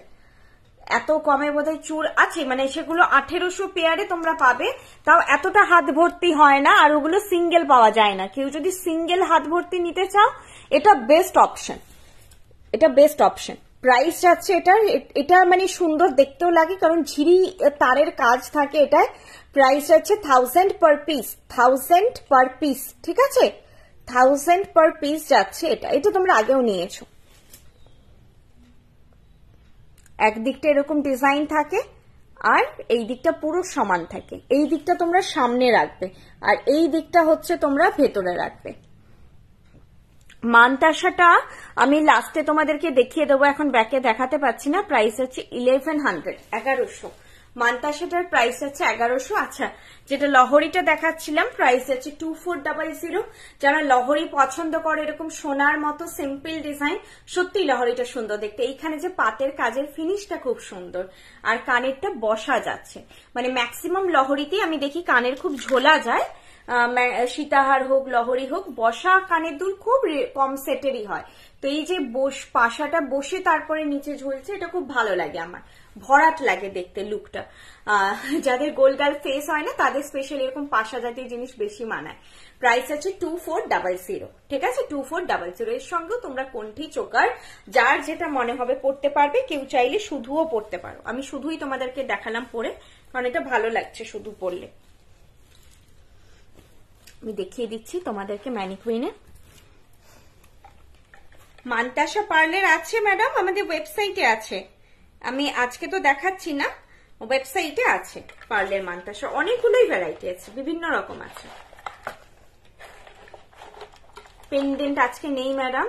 এত কমে বোধহয় চুর আছে, মানে সেগুলো 1800 পেয়ারে তোমরা পাবে, তাও এতটা হাত ভর্তি হয় না। আর ওগুলো সিঙ্গেল পাওয়া যায় না। কেউ যদি সিঙ্গেল হাত ভর্তি নিতে চাও, এটা বেস্ট অপশন, এটা বেস্ট অপশন। প্রাইস যাচ্ছে এটা মানে সুন্দর দেখতেও লাগে, কারণ ঝিরি তারের কাজ থাকে এটায়। প্রাইস যাচ্ছে 1000 পার পিস, 1000 পার পিস, ঠিক আছে? 1000 পার পিস যাচ্ছে এটা। এটা তোমরা আগেও নিয়েছো। একদিকটা এরকম ডিজাইন থাকে আর এই দিকটা পুরো সমান থাকে। এই দিকটা তোমরা সামনে রাখবে আর এই দিকটা হচ্ছে তোমরা ভেতরে রাখবে। মানতাসাটা আমি লাস্টে তোমাদেরকে দেখিয়ে দেবো, এখন ব্যাকে দেখাতে পাচ্ছি না। প্রাইস হচ্ছে 1100, 1100। মানতাসাটার প্রাইস হচ্ছে 1100। আচ্ছা, যেটা লহরিটা দেখাচ্ছিলাম প্রাইস হচ্ছে 2400। যারা লহরি পছন্দ করে এরকম সোনার মতো সিম্পল ডিজাইন, সত্যি লহরিটা সুন্দর দেখতে। এইখানে যে পাতের কাজের ফিনিশটা খুব সুন্দর, আর কানেরটা বসা যাচ্ছে। মানে ম্যাক্সিমাম লহরিতেই আমি দেখি কানের খুব ঝোলা যায়, সীতাহার হোক লহরি হোক, বসা কানের দুল খুব কম সেটেরই হয়। তো এই যে পাশাটা বসে তারপরে নিচে ঝুলছে, এটা খুব ভালো লাগে আমার, ভরাট লাগে দেখতে লুকটা। যাদের গোলগাল ফেস হয় না তাদের স্পেশালি এরকম পাশা জাতীয় জিনিস বেশি মানায়। প্রাইস আছে 2400, ঠিক আছে? 2400। এর সঙ্গেও তোমরা কণ্ঠি চোকার যার যেটা মনে হবে পড়তে পারবে, কেউ চাইলে শুধুও পড়তে পারো। আমি শুধুই তোমাদেরকে দেখালাম পরে, কারণ এটা ভালো লাগছে শুধু পড়লে। আমি দেখিয়ে দিচ্ছি তোমাদেরকে ম্যানিকুইনে। মানতাসা পার্লার আছে ম্যাডাম, আমাদের ওয়েবসাইটে আছে। আমি আজকে তো দেখাচ্ছি না, ওয়েবসাইটে আছে পার্লার মানতাসা। অনেকগুলোই ভ্যারাইটি আছে, বিভিন্ন রকম আছে। পেন্ডেন্ট আজকে নেই ম্যাডাম।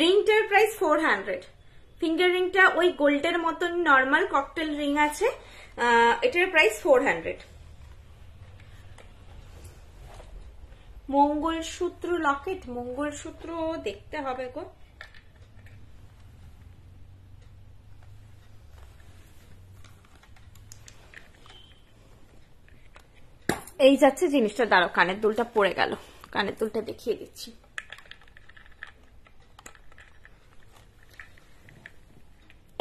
রিংটার প্রাইস 400। ফিঙ্গার রিংটা ওই গোল্ডের মতন নর্মাল ককটেল রিং আছে, এটার প্রাইস 400। মঙ্গলসূত্র লকেট, মঙ্গলসূত্র দেখতে হবে গো। এই যাচ্ছে জিনিসটা, দাঁড়াও, কানের দুলটা পড়ে গেল, কানের দুলটা দেখিয়ে দিচ্ছি।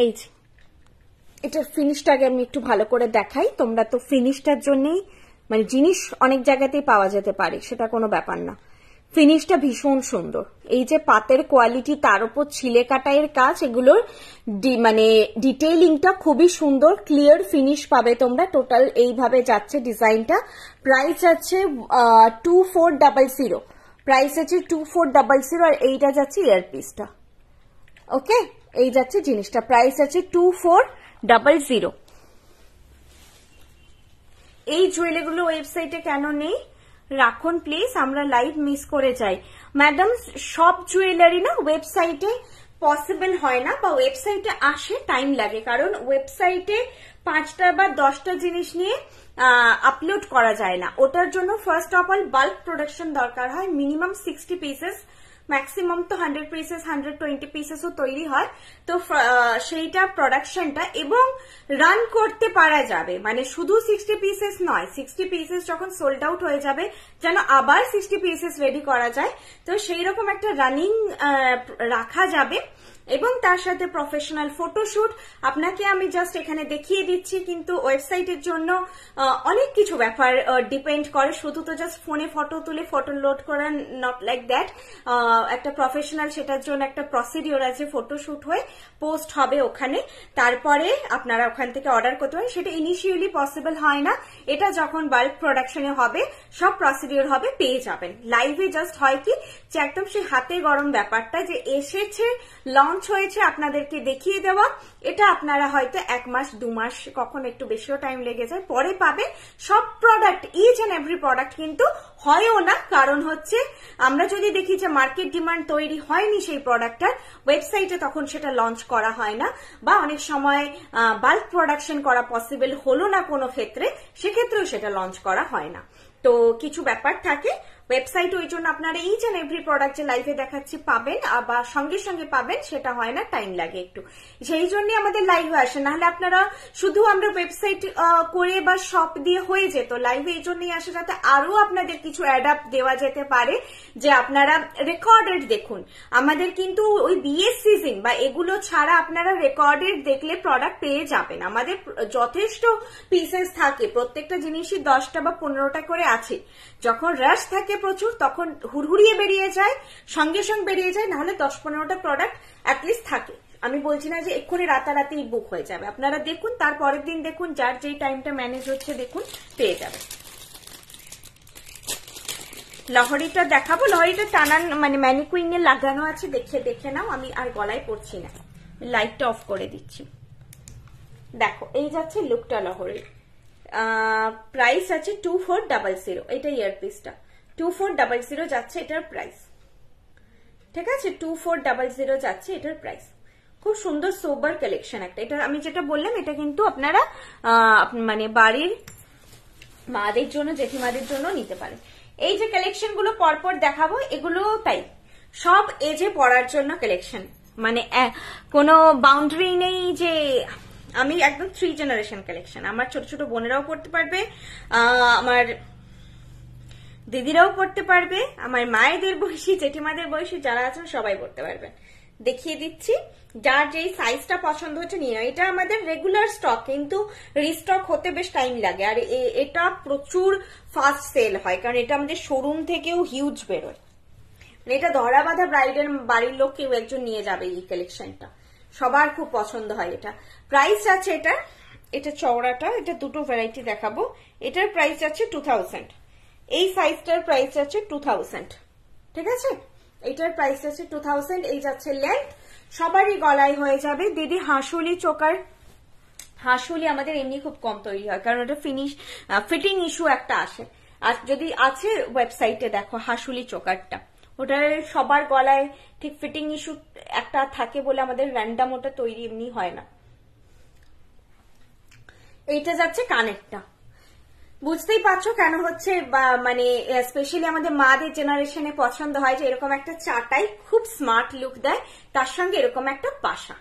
এই যে এটার ফিনিশটাকে আমি একটু ভালো করে দেখাই। তোমরা তো ফিনিশটার জন্যই, মানে জিনিস অনেক জায়গাতেই পাওয়া যেতে পারে, সেটা কোনো ব্যাপার না। ফিনিশটা ভীষণ সুন্দর। এই যে পাতের কোয়ালিটি, তার উপর ছিলে কাটাইয়ের কাজ, এগুলোর মানে ডিটেইলিংটা খুবই সুন্দর, ক্লিয়ার ফিনিশ পাবে তোমরা। টোটাল এইভাবে যাচ্ছে ডিজাইনটা। প্রাইস আছে 2400, প্রাইস আছে 2400। আর এইটা যাচ্ছে ইয়ারপিসটা, ওকে? এই যাচ্ছে জিনিসটা, প্রাইস আছে 2400। এই জুয়েলারিগুলো ওয়েবসাইটে কেন নেই রাখুন প্লিজ, আমরা লাইভ মিস করে যাই। ম্যাডাম সব জুয়েলারি না ওয়েবসাইটে পসিবল হয় না, বা ওয়েবসাইটে আসে টাইম লাগে, কারণ ওয়েবসাইটে 5টা বা 10টা জিনিস নিয়ে আপলোড করা যায় না। ওটার জন্য first of all bulk production দরকার হয়, মিনিমাম 60 পিসেস, ম্যাক্সিমাম তো 100 পিসেস 120 পিসেসও তৈরি হয়। তো সেইটা প্রোডাকশনটা এবং রান করতে পারা যাবে, মানে শুধু 60 পিসেস নয়, 60 পিসেস যখন সোল্ড আউট হয়ে যাবে যেন আবার 60 পিসেস রেডি করা যায়। তো সেই রকম একটা রানিং রাখা যাবে, এবং তার সাথে প্রফেশনাল ফটোশুট। আপনাকে আমি জাস্ট এখানে দেখিয়ে দিচ্ছি, কিন্তু ওয়েবসাইটের জন্য অনেক কিছু ব্যাপার ডিপেন্ড করে, শুধু তো জাস্ট ফোনে ফটো তুলে ফটো লোড করা, নট লাইক দ্যাট। একটা প্রফেশনাল, সেটার জন্য একটা প্রসিডিওর আছে, ফটোশুট হয়ে পোস্ট হবে ওখানে, তারপরে আপনারা ওখান থেকে অর্ডার করতে পারেন। সেটা ইনিশিয়ালি পসিবল হয় না, এটা যখন বাল্ক প্রোডাকশনে হবে সব প্রসিডিওর হবে, পেয়ে যাবেন। লাইভে জাস্ট হয় কি যে একদম সেই হাতে গরম ব্যাপারটা যে এসেছে, লঞ্চ হয়েছে, আপনাদেরকে দেখিয়ে দেওয়া, এটা আপনারা হয়তো 1 মাস 2 মাস, কখনো একটু বেশিও টাইম লেগে যায়, পরে পাবেন। সব product, each and every product কিন্তু হয়ও না, কারণ হচ্ছে আমরা যদি দেখি যে মার্কেট ডিমান্ড তৈরি হয়নি সেই প্রোডাক্টটার, ওয়েবসাইটে তখন সেটা লঞ্চ করা হয় না, বা অনেক সময় বাল্ক প্রোডাকশন করা পসিবল হলো না কোনো ক্ষেত্রে, সেক্ষেত্রেও সেটা লঞ্চ করা হয় না। তো কিছু ব্যাপার থাকে ওয়েবসাইট, ওই জন্য আপনারা ইচ এন্ড এভরি প্রোডাক্ট যে লাইভে দেখাচ্ছি পাবেন, বা সঙ্গে সঙ্গে পাবেন, সেটা হয় না, টাইম লাগে একটু। সেই জন্য আমাদের লাইভে আসে, নাহলে আপনারা শুধু আমরা ওয়েবসাইট করে বা শপ দিয়ে হয়ে যেত। লাইভে এই জন্যই আসে যাতে আরো আপনাদের কিছু অ্যাডাপ্ট দেওয়া যেতে পারে, যে আপনারা রেকর্ডেড দেখুন। আমাদের কিন্তু ওই বিয়ের সিজন বা এগুলো ছাড়া আপনারা রেকর্ডেড দেখলে প্রোডাক্ট পেয়ে যাবেন। আমাদের যথেষ্ট পিসেস থাকে, প্রত্যেকটা জিনিসই 10টা বা 15টা করে আছে। যখন রাশ থাকে প্রচুর, তখন হুড়হুড়িয়ে বেরিয়ে যায়, সঙ্গে সঙ্গে বেরিয়ে যায়, নাহলে 10-15টা প্রোডাক্ট অ্যাটলিস্ট থাকে। আমি বলছি না যে এক্ষুনি রাতারাতি বুক হয়ে যাবে, আপনারা দেখুন, তারপরের দিন দেখুন, যার যেই টাইমটা ম্যানেজ হচ্ছে দেখুন, পেয়ে যাবে। লহরিটা দেখাবো, লহরিটা টানান মানে ম্যানিকুইন এ লাগানো আছে, দেখে নাও, আমি আর গলায় পড়ছি না, লাইটটা অফ করে দিচ্ছি। দেখো এই যাচ্ছে লুকটা লহরির, প্রাইস আছে 2400, এটা ইয়ারপিসটা 2400 যাচ্ছে এটার প্রাইস, ঠিক আছে, 2400 যাচ্ছে এটার প্রাইস। খুব সুন্দর সোবার কালেকশন একটা, এটা আমি যেটা বললাম, এটা কিন্তু আপনারা মানে বাড়ির মাদের জন্য, জেঠিমাদের জন্য নিতে পারেন। এই যে কালেকশন গুলো পরপর দেখাবো, এগুলো তাই সব এজে পড়ার জন্য কালেকশন, মানে কোনো বাউন্ডারি নেই যে আমি একদম 3 জেনারেশন কালেকশন। আমার ছোট ছোট বোনেরাও পড়তে পারবে, আমার দিদিরাও পড়তে পারবে, আমার মায়েদের বয়সী, জেঠিমাদের বয়সী যারা আছেন সবাই পড়তে পারবে। দেখিয়ে দিচ্ছি, যার যেই সাইজটা পছন্দ হচ্ছে নিয়ে। এটা আমাদের রেগুলার স্টক, কিন্তু রিস্টক হতে বেশ টাইম লাগে, আর এটা প্রচুর ফাস্ট সেল হয়, কারণ এটা আমাদের শোরুম থেকেও হিউজ বেরোয়। এটা ধরা বাঁধা ব্রাইডের বাড়ির লোক কেউ একজন নিয়ে যাবে এই কালেকশনটা, সবার খুব পছন্দ হয় এটা। প্রাইস আছে এটা চওড়াটা, এটা দুটো ভ্যারাইটি দেখাবো। এটার প্রাইস আছে 2000, এই সাইজটার প্রাইস আছে 2000, ঠিক আছে, এটার প্রাইস আছে 2000। এই যাচ্ছে লেন্থ, সবারই গলায় হয়ে যাবে। দিদি হাঁসুলি চোকার, হাঁসুলি আমাদের এমনি খুব কম তৈরি হয়, কারণ ওটা ফিটিং ইস্যু একটা আসে, আর যদি আছে ওয়েবসাইটে দেখো হাঁসুলি চোকারটা, ওটা সবার গলায় ঠিক ফিটিং ইস্যু একটা থাকে বলে আমাদের র্যান্ডাম ওটা তৈরি এমনি হয় না। এইটা যাচ্ছে কানেরটা, বুঝতেই পারছো কেন হচ্ছে, মানে স্পেশালি আমাদের মাদের জেনারেশনে পছন্দ হয় যে এরকম একটা চাটাই খুব স্মার্ট লুক দেয়, তার সঙ্গে এরকম একটা পাশা,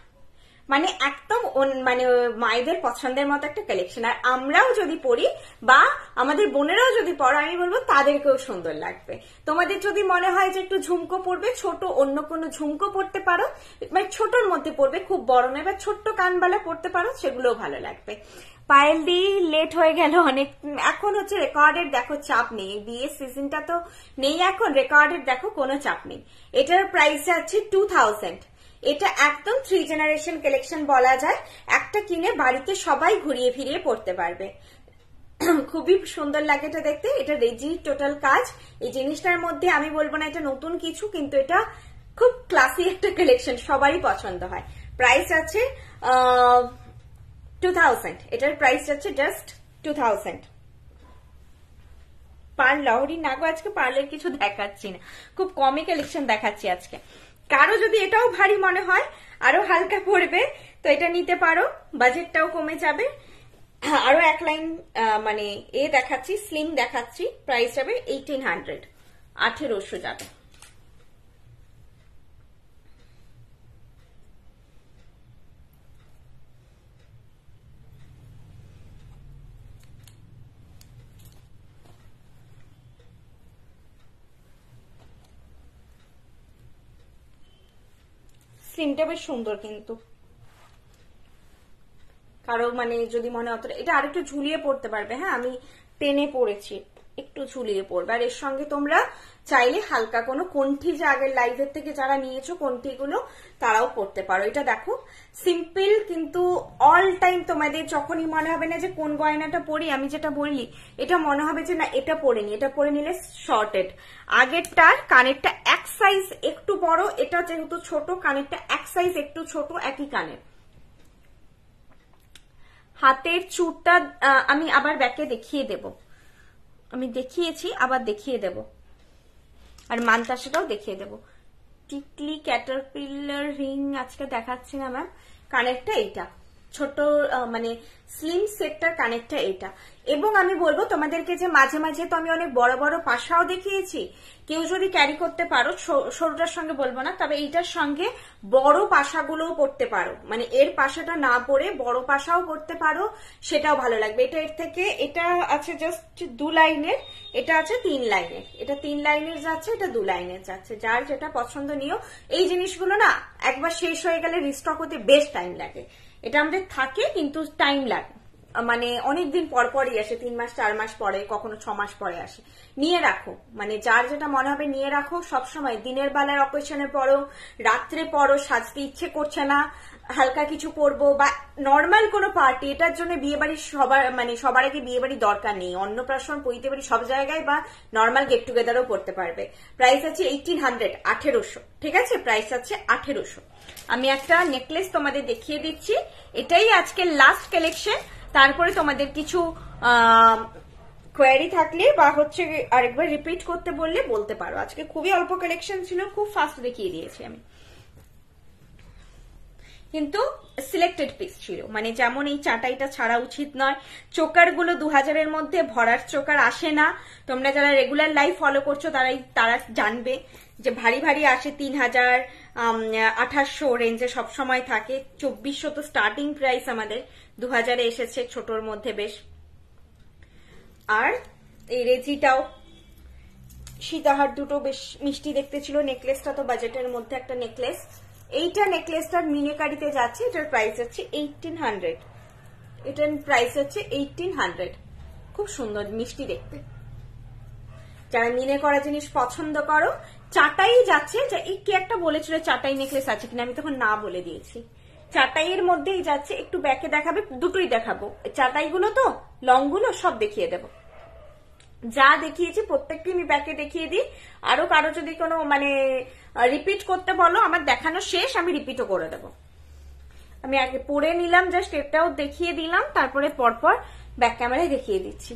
মানে একদম মানে মায়েদের পছন্দের মতো একটা কালেকশন। আর আমরাও যদি পরি বা আমাদের বোনেরাও যদি পরো, আমি বলবো তাদেরকেও সুন্দর লাগবে। তোমাদের যদি মনে হয় যে একটু ঝুমকো পরবে, ছোট অন্য কোনো ঝুমকো পরতে পারো, মানে ছোটর মধ্যে পরবে, খুব বড় নয়, বা ছোট্ট কানবালা পরতে পারো, সেগুলোও ভালো লাগবে। পায়েল দি লেট হয়ে গেল অনেক, এখন হচ্ছে রেকর্ডের দেখো চাপ নেই, বিয়ের সিজনটা তো নেই এখন, রেকর্ডের দেখো কোনো চাপ নেই। এটার প্রাইস যাচ্ছে 2000। এটা একদম 3 জেনারেশন কালেকশন বলা যায়, একটা কিনে বাড়িতে সবাই ঘুরিয়ে ফিরিয়ে পড়তে পারবে, খুবই সুন্দর লাগে এটা দেখতে। এটা রেজি টোটাল কাজ, এই জিনিসটার মধ্যে আমি বলবো না এটা নতুন কিছু, কিন্তু এটা খুব ক্লাসি একটা কালেকশন, সবারই পছন্দ হয়। প্রাইস আছে 2000, এটার প্রাইস যাচ্ছে জাস্ট 2000। পার্ল লহরি না গো, আজকে পার্লের কিছু দেখাচ্ছি না, খুব কমই কালেকশন দেখাচ্ছি আজকে। কারো যদি এটাও ভারী মনে হয়, আরো হালকা পড়বে, তো এটা নিতে পারো, বাজেটটাও কমে যাবে। আরো এক লাইন মানে দেখাচ্ছি, স্লিম দেখাচ্ছি, প্রাইস যাবে 1800, 1800 যাবে। স্লিমটা বেশ সুন্দর, কিন্তু কারো মানে যদি মনে অতটা, এটা আরেকটু ঝুলিয়ে পড়তে পারবে। হ্যাঁ, আমি টেনে পড়েছি, একটু ঝুলিয়ে পড়বে। আর এর সঙ্গে তোমরা চাইলে হালকা কোনো কণ্ঠি, যে আগের লাইভের থেকে যারা নিয়েছো কণ্ঠিগুলো, তারাও পড়তে পারো। এটা দেখো সিম্পল, কিন্তু অল টাইম তোমাদের যখনই মনে হবে না যে কোন গয়নাটা পরি, আমি যেটা বললি, এটা মনে হবে যে না এটা পরে নি, এটা পরে নিলে শর্টেড। আগেরটার কানেরটা এক সাইজ একটু বড়, এটা যেহেতু ছোট, কানেরটা এক সাইজ একটু ছোট, একই কানের। হাতের চুড়টা আমি আবার ব্যাকে দেখিয়ে দেব, আমি দেখিয়েছি, আবার দেখিয়ে দেব, আর মানতাসাটাও দেখিয়ে দেব। টিকলি ক্যাটারপিলার রিং আজকে দেখাচ্ছি না ম্যাম। কানেরটা এইটা ছোট, মানে স্লিম সেটটার কানেরটা এইটা। এবং আমি বলবো তোমাদেরকে যে মাঝে মাঝে তো আমি অনেক বড় বড় পাশাও দেখিয়েছি, কেউ যদি ক্যারি করতে পারো, সরুটার সঙ্গে বলবো না, তবে এইটার সঙ্গে বড় পাশাগুলোও পড়তে পারো, মানে এর পাশাটা না পরে বড় পাশাও পড়তে পারো, সেটাও ভালো লাগবে। এটা এর থেকে, এটা আছে জাস্ট 2 লাইনের, এটা আছে 3 লাইনের, এটা 3 লাইনের যাচ্ছে, এটা 2 লাইনের যাচ্ছে। যার যেটা পছন্দ নিও। এই জিনিসগুলো না একবার শেষ হয়ে গেলে রিস্টক হতে বেশ টাইম লাগে। এটা আমাদের থাকে, কিন্তু টাইম লাগে, মানে অনেকদিন পর পরই আসে, 3 মাস 4 মাস পরে, কখনো 6 মাস পরে আসে। নিয়ে রাখো, মানে যার যেটা মনে হবে নিয়ে রাখো সবসময়। দিনের বেলার অকেশনে পরো, রাত্রে পরো, সাজতে ইচ্ছে করছে না, হালকা কিছু পরবো, বা নর্মাল কোনো পার্টি, এটার জন্য বিয়ে বাড়ি সবার আগে বিয়ে বাড়ি দরকার নেই, অন্নপ্রাশন, পৈতে বাড়ি সব জায়গায়, বা নর্মাল গেট টুগেদারও পড়তে পারবে। প্রাইস আছে 1800, 1800, ঠিক আছে, প্রাইস আছে 1800। আমি একটা নেকলেস তোমাদের দেখিয়ে দিচ্ছি, এটাই আজকে লাস্ট কালেকশন। তারপরে তোমাদের কিছু কোয়ারি থাকলে বা হচ্ছে আরেকবার রিপিট করতে বললে বলতে পারো। আজকে খুবই অল্প কালেকশন ছিল, খুব ফাস্ট দেখিয়ে দিয়েছি আমি, কিন্তু সিলেক্টেড পিস ছিল। মানে যেমন এই চাটাইটা ছাড়া উচিত নয়, চোকার গুলো 2000-এর মধ্যে ভরার চোকার আসে না। তোমরা যারা রেগুলার লাইভ ফলো করছো তারা জানবে যে ভারী ভারী আসে 3000, 2800 রেঞ্জে সবসময় থাকে। 2400 তো স্টার্টিং প্রাইস, আমাদের 2000-এ এসেছে ছোটর মধ্যে বেশ। আর এই রেজিটাও, সীতাহার দুটো বেশ মিষ্টি দেখতে ছিল। নেকলেসটা তো বাজেটের মধ্যে একটা নেকলেস। এইটা নেকলেসটার মিনেকারিতে যাচ্ছে, এটার প্রাইস হচ্ছে 1800, এটার প্রাইস হচ্ছে 1800। খুব সুন্দর মিষ্টি দেখতে, যারা মিনে করা জিনিস পছন্দ করো। চাটাই যাচ্ছে, এই কি একটা বলেছিল চাটাই নেকলেস আছে কিনা, আমি তখন না বলে দিয়েছি। চাটাইয়ের মধ্যেই যাচ্ছে, একটু ব্যাকে দেখাবে, দুটোই দেখাবো। চাটাইগুলো তো লংগুলো সব দেখিয়ে দেবো, যা দেখিয়েছি প্রত্যেকটি আমি ব্যাকে দেখিয়ে দিই। আরো কারো যদি কোনো মানে রিপিট করতে বলো, আমার দেখানো শেষ, আমি রিপিটও করে দেবো। আমি আগে পরে নিলাম, জাস্ট এটাও দেখিয়ে দিলাম, তারপরে পরপর ব্যাক ক্যামেরায় দেখিয়ে দিচ্ছি।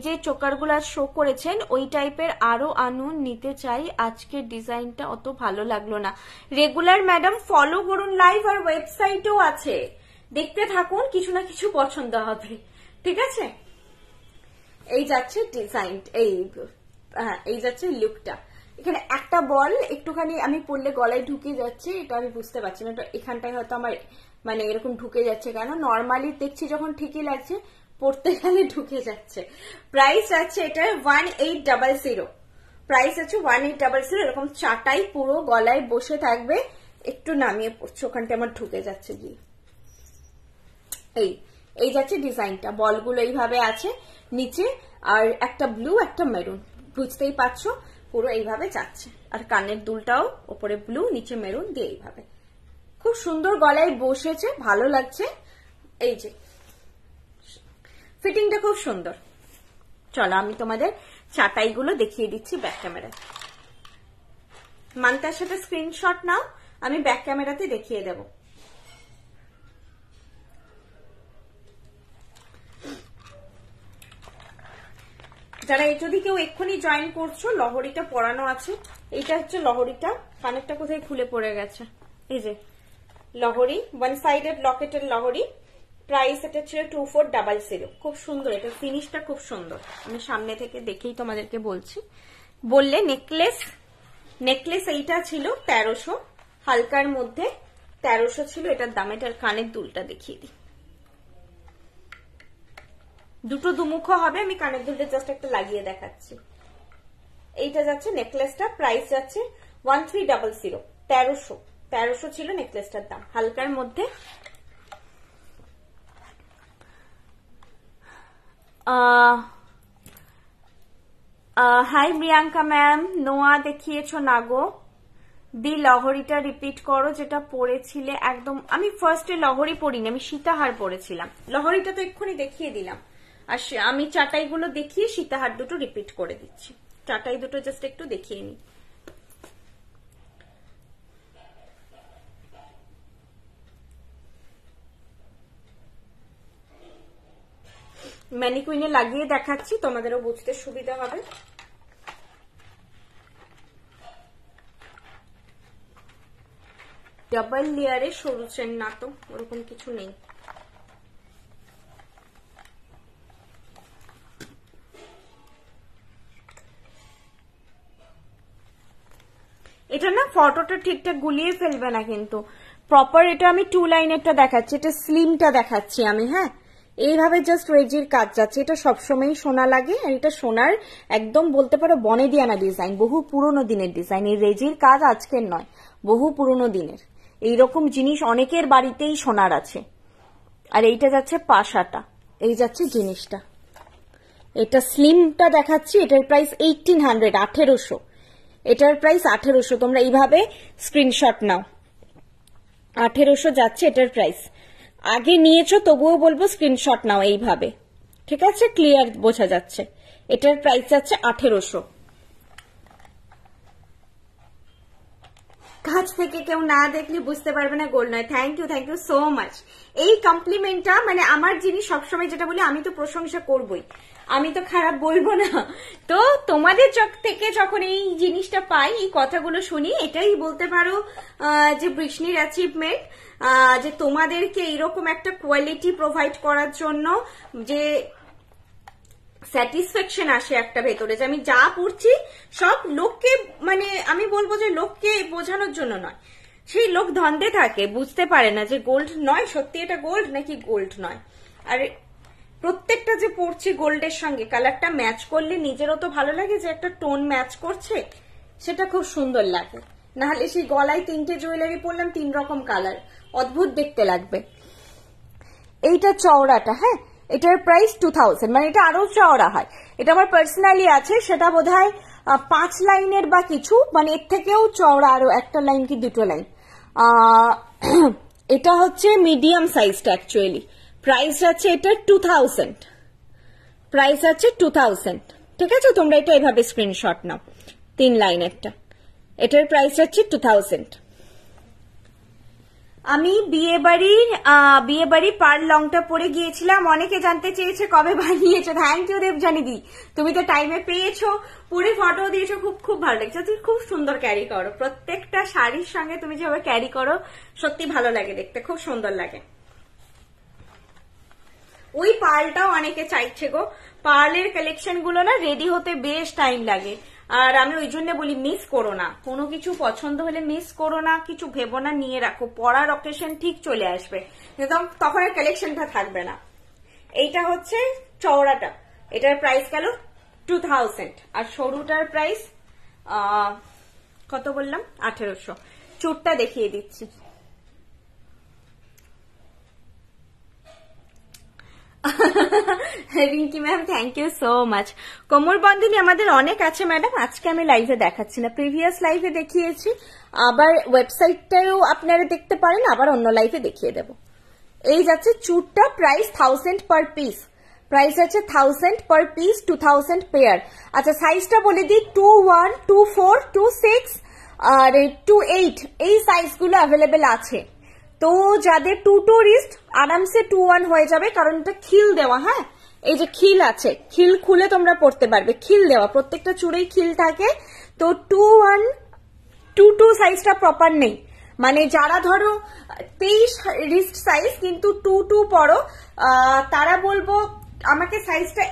যে চোকারগুলো শো করেছেন ওই টাইপের আরো আনুন, নিতে চাই। আজকের ডিজাইনটা অত ভালো লাগলো না। রেগুলার ম্যাডাম ফলো করুন লাইভ, আর ওয়েবসাইটও আছে, দেখতে থাকুন, কিছু না কিছু পছন্দ হবে, ঠিক আছে। এই যাচ্ছে ডিজাইন, এই যাচ্ছে লুকটা। এখানে একটা বল একটুখানি আমি পরলে গলায় ঢুকে যাচ্ছে, এটা আমি বুঝতে পারছি না, এখানটায় হয়তো আমার মানে এরকম ঢুকে যাচ্ছে কেন। নর্মালি দেখছি যখন ঠিকই লাগছে, পড়তে গেলে ঢুকে যাচ্ছে। প্রাইস আছে এটা 1800, প্রাইস আছে 1800। এরকম চাটাই পুরো গলায় বসে থাকবে, একটু নামিয়ে পড়ছে, ওখানটা আমার ঢুকে যাচ্ছে গিয়ে। এই যাচ্ছে ডিজাইনটা, বলগুলো এইভাবে আছে নিচে, আর একটা ব্লু একটা মেরুন, বুঝতেই পারছো পুরো এইভাবে যাচ্ছে। আর কানের দুলটাও ওপরে ব্লু, নিচে মেরুন দিয়ে এইভাবে খুব সুন্দর গলায় বসেছে, ভালো লাগছে। এই যে ফিটিংটা খুব সুন্দর। চলো আমি তোমাদের চাটাইগুলো দেখিয়ে দিচ্ছি ব্যাক ক্যামেরায়। মান্তার সাথে স্ক্রিনশট নাও, আমি ব্যাক ক্যামেরাতে দেখিয়ে দেব। যারা যদি কেউ এক্ষুনি জয়েন করছো, লহরিটা পরানো আছে, এইটা হচ্ছে লহরিটা, কানেরটা কোথায় খুলে পড়ে গেছে, এই যে লহরি, ওয়ান সাইডেড লকেটের লহরি, প্রাইস এটা ছিল 2400। খুব সুন্দর, এটা ফিনিশটা খুব সুন্দর, আমি সামনে থেকে দেখেই তোমাদেরকে বলছি। বললে নেকলেস এইটা ছিল 1300, হালকার মধ্যে 1300 ছিল এটার দাম। এটার কানের দুলটা দেখিয়ে দিই, দুটো দুমুখ হবে, আমি কানের দুলটা জাস্ট একটা লাগিয়ে দেখাচ্ছি। এইটা যাচ্ছে নেকলেসটা, প্রাইস যাচ্ছে 1300, 1300 ছিল নেকলেসটার দাম, হালকার মধ্যে। হাই প্রিয়াঙ্কা ম্যাম, নোয়া দেখিয়েছো না গো দি, লহরিটা রিপিট করো যেটা পড়েছিলে একদম। আমি ফার্স্টে লহরি পড়িনি, আমি সীতাহার পড়েছিলাম, লহরিটা তো এক্ষুনি দেখিয়ে দিলাম, আর আমি চাটাইগুলো দেখিয়ে সীতাহার দুটো রিপিট করে দিচ্ছি। চাটাই দুটো জাস্ট একটু দেখিয়ে নি। ম্যানিকুইনে লাগিয়ে দেখাচ্ছি, তোমাদেরও বুঝতে সুবিধা হবে। ডাবল লেয়ারে সরু চেন না তো, ওরকম কিছু নেই। এটা না ফটোটা ঠিকঠাক গুলিয়ে ফেলবে না কিন্তু, প্রপার এটা আমি 2 লাইনেরটা দেখাচ্ছি, এটা স্লিমটা দেখাচ্ছি আমি। হ্যাঁ, এইভাবে জাস্ট রেজির কাজ যাচ্ছে, এটা সবসময় সোনা লাগে, আর এটা সোনার একদম বলতে পারো বনেদিয়ানা ডিজাইন, বহু পুরনো দিনের ডিজাইন। এই রেজির কাজ আজকের নয়, বহু পুরনো দিনের। এইরকম জিনিস অনেকের বাড়িতেই সোনার আছে। আর এইটা যাচ্ছে পাশাটা, এই যাচ্ছে জিনিসটা। এটা স্লিমটা দেখাচ্ছি, এটার প্রাইস 1800, 1800। এটার প্রাইস 1800, তোমরা এইভাবে স্ক্রিনশট নাও। 1800 যাচ্ছে এটার প্রাইস। আগে নিয়েছো তবুও বলবো স্ক্রিনশট নাও এইভাবে, ঠিক আছে? ক্লিয়ার বোঝা যাচ্ছে। এটার প্রাইস যাচ্ছে 1800। কাছ থেকে কেউ না দেখলে বুঝতে পারবে না গোল্ড নয়। Thank you so much. এই কমপ্লিমেন্টটা মানে আমার জিনিস সবসময় যেটা বলি, আমি তো প্রশংসা করবই, আমি তো খারাপ বলবো না। তো তোমাদের চোখ থেকে যখন এই জিনিসটা পাই, এই কথাগুলো শুনি, এটাই বলতে পারো যে বৃষ্ণির অ্যাচিভমেন্ট, যে তোমাদেরকে এইরকম একটা কোয়ালিটি প্রোভাইড করার জন্য যে স্যাটিসফ্যাকশন আসে একটা ভেতরে, যে আমি যা পড়ছি সব লোককে, মানে আমি বলবো যে লোককে বোঝানোর জন্য নয়, সেই লোক ধন্দে থাকে, বুঝতে পারে না যে গোল্ড নয়, সত্যি এটা গোল্ড নাকি গোল্ড নয়। আর প্রত্যেকটা যে পড়ছি গোল্ডের সঙ্গে কালারটা ম্যাচ করলে নিজেরও তো ভালো লাগে, যে একটা টোন ম্যাচ করছে, সেটা খুব সুন্দর লাগে। নাহলে সেই গলায় 3টে জুয়েলারি পরলাম 3 রকম কালার, অদ্ভুত দেখতে লাগবে। এইটা চওড়াটা, হ্যাঁ, এটার প্রাইস 2000, মানে এটা আরো চওড়া হয়। এটা আমার পার্সোনালি আছে, সেটা বোধহয় 5 লাইনের বা কিছু, মানে এর থেকেও চওড়া, আরো একটা লাইন কি 2টো লাইন। এটা হচ্ছে মিডিয়াম সাইজটা অ্যাকচুয়ালি। প্রাইস আছে এটা 2000, প্রাইস আছে 2000, ঠিক আছে? তোমরা এটা এইভাবে স্ক্রিনশট নাও, 3 লাইনেরটা। এটার প্রাইস হচ্ছে 2000। আমি বিয়ে বাড়ি পার্ল লংটা পরে গিয়েছিলাম, অনেকে জানতে চেয়েছে কবে বানিয়েছো। থ্যাংক ইউ দেবজানি দি, তুমি তো টাইমে পেয়েছো, পরে ফটো দিয়েছো, খুব খুব ভালো লাগছে। তুমি খুব সুন্দর ক্যারি করো, প্রত্যেকটা শাড়ির সঙ্গে তুমি যেভাবে ক্যারি করো সত্যি ভালো লাগে দেখতে, খুব সুন্দর লাগে। ওই পার্লটাও অনেকে চাইছে গো, পার্লের কালেকশন গুলো না রেডি হতে বেশ টাইম লাগে, আর আমি ওই জন্য বলি মিস করো না, কোনো কিছু পছন্দ হলে মিস করো না, কিছু ভেবো না, নিয়ে রাখো, পরার অকেশন ঠিক চলে আসবে, তখন আর কালেকশনটা থাকবে না। এইটা হচ্ছে চওড়াটা, এটার প্রাইস গেল 2000, আর সরুটার প্রাইস কত বললাম? 1800। চুটটা দেখিয়ে দিচ্ছি। Rinki ma'am thank you so much. কোমর বন্ধনী আমাদের অনেক আছে ম্যাডাম, আজকে আমি লাইভে দেখাচ্ছি না, প্রিভিয়াস লাইভে দেখিয়েছি, আবার ওয়েবসাইটটাও আপনারা দেখতে পারেন, আবার অন্য লাইভে দেখিয়ে দেব। এই যাচ্ছে চুটটা, প্রাইস 1000 পার পিস, প্রাইস আছে 1000 পার পিস, 2000 পেয়ার। আচ্ছা সাইজটা বলে দিই, 21, 24, 26, আর 2-8 এই সাইজগুলো অ্যাভেলেবেল আছে। তো যাদের 2-2 রিস্ট আরামসে 2-1 হয়ে যাবে, কারণ এটা খিল দেওয়া। হ্যাঁ, এই যে খিল আছে, খিল খুলে তোমরা পড়তে পারবে, খিল দেওয়া, প্রত্যেকটা চুড়েই খিল থাকে। তো 2-1 2-2 সাইজটা প্রপার নেই, মানে যারা ধরো 23 রিস্ট সাইজ কিন্তু 2-2 পড়ো, তারা বলবো আমাকে সাইজটা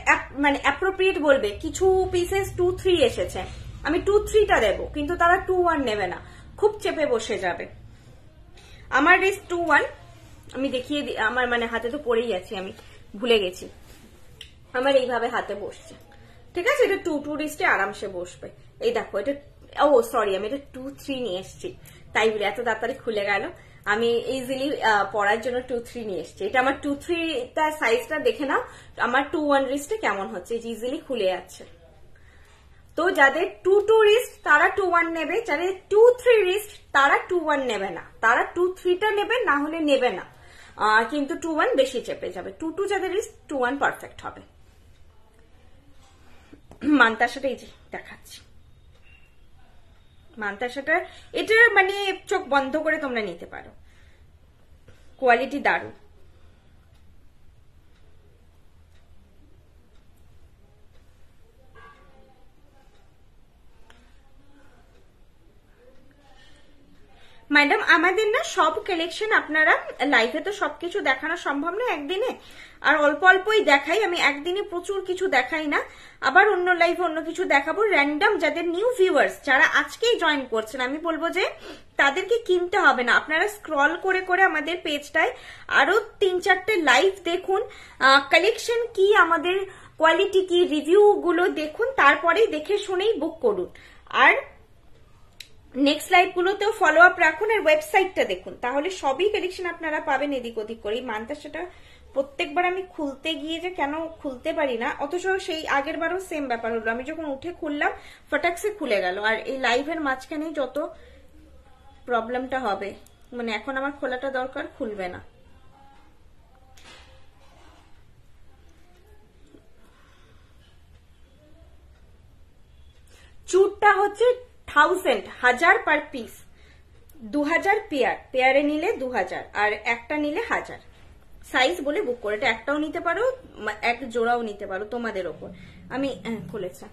মানে অ্যাপ্রোপ্রিয়েট বলবে। কিছু পিসেস 2-3 এসেছে, আমি 2-3টা দেবো, কিন্তু তারা 2-1 নেবে না, খুব চেপে বসে যাবে। আমার রিস্ট 2-1 আমি দেখিয়ে দিই, আমার মানে হাতে তো পড়েই আছি, আমি ভুলে গেছি, আমার এইভাবে হাতে বসছে, ঠিক আছে? এটা 2-2 রিস্টে আরামসে বসবে। এই দেখো, এটা সরি, আমি এটা 2-3 নিয়ে এসেছি, তাই বলে এত তাড়াতাড়ি খুলে গেল। আমি ইজিলি পড়ার জন্য 2-3 নিয়ে এসেছি। এটা আমার 2-3 সাইজটা দেখে নাও, আমার 2-1 রিস্টে কেমন হচ্ছে, ইজিলি খুলে যাচ্ছে। তো যাদের 2-2 রিস্ট তারা 2-1 নেবে, যাদের 2-3 রিস্ট তারা 2-1 নেবে না, তারা 2-3টা নেবে, না হলে নেবে না, কিন্তু 2-1 বেশি চেপে যাবে। 2-2 যাদের রিস্ট 2-1 পারফেক্ট হবে। মান্তাসাটা এই যে দেখাচ্ছি, মান্তাসাটা এটা মানে চোখ বন্ধ করে তোমরা নিতে পারো, কোয়ালিটি দারুণ। ম্যাডাম আমাদের না সব কালেকশন আপনারা লাইভে তো সবকিছু দেখানো সম্ভব না একদিনে, আর অল্প অল্পই দেখাই আমি, একদিনে প্রচুর কিছু দেখাই না। আবার অন্য লাইভে অন্য কিছু দেখাবো। র্যান্ডম যাদের নিউ ভিউয়ার্স, যারা আজকেই জয়েন করছেন, আমি বলবো যে তাদেরকে কিনতে হবে না, আপনারা স্ক্রল করে করে আমাদের পেজটায় আরো 3-4টে লাইভ দেখুন, কালেকশন কি, আমাদের কোয়ালিটি কি, রিভিউ গুলো দেখুন, তারপরেই দেখে শুনেই বুক করুন। আর নেক্সট লাইভ গুলোতেও ফলো আপ রাখুন, আর ওয়েবসাইটটা দেখুন, তাহলে সবই কালেকশন আপনারা পাবেন এদিক ওদিক করে। মান্তাসাটা প্রত্যেকবার আমি খুলতে গিয়ে যে কেন খুলতে পারি না, অথচ সেই আগের বারও সেম ব্যাপার হলো, আমি যখন উঠে খুললাম ফটাকসে খুলে গেল। আর এই লাইভের মাঝখানে যত প্রবলেমটা হবে, মানে এখন আমার খোলাটা দরকার, খুলবে না। চুটটা হচ্ছে 1000 পার পিস, 2000 পেয়ারে নিলে 2000, আর একটা নিলে 1000। সাইজ বলে বুক করে, এটা একটাও নিতে পারো, এক জোড়াও নিতে পারো, তোমাদের ওপর। আমি খুলেছি,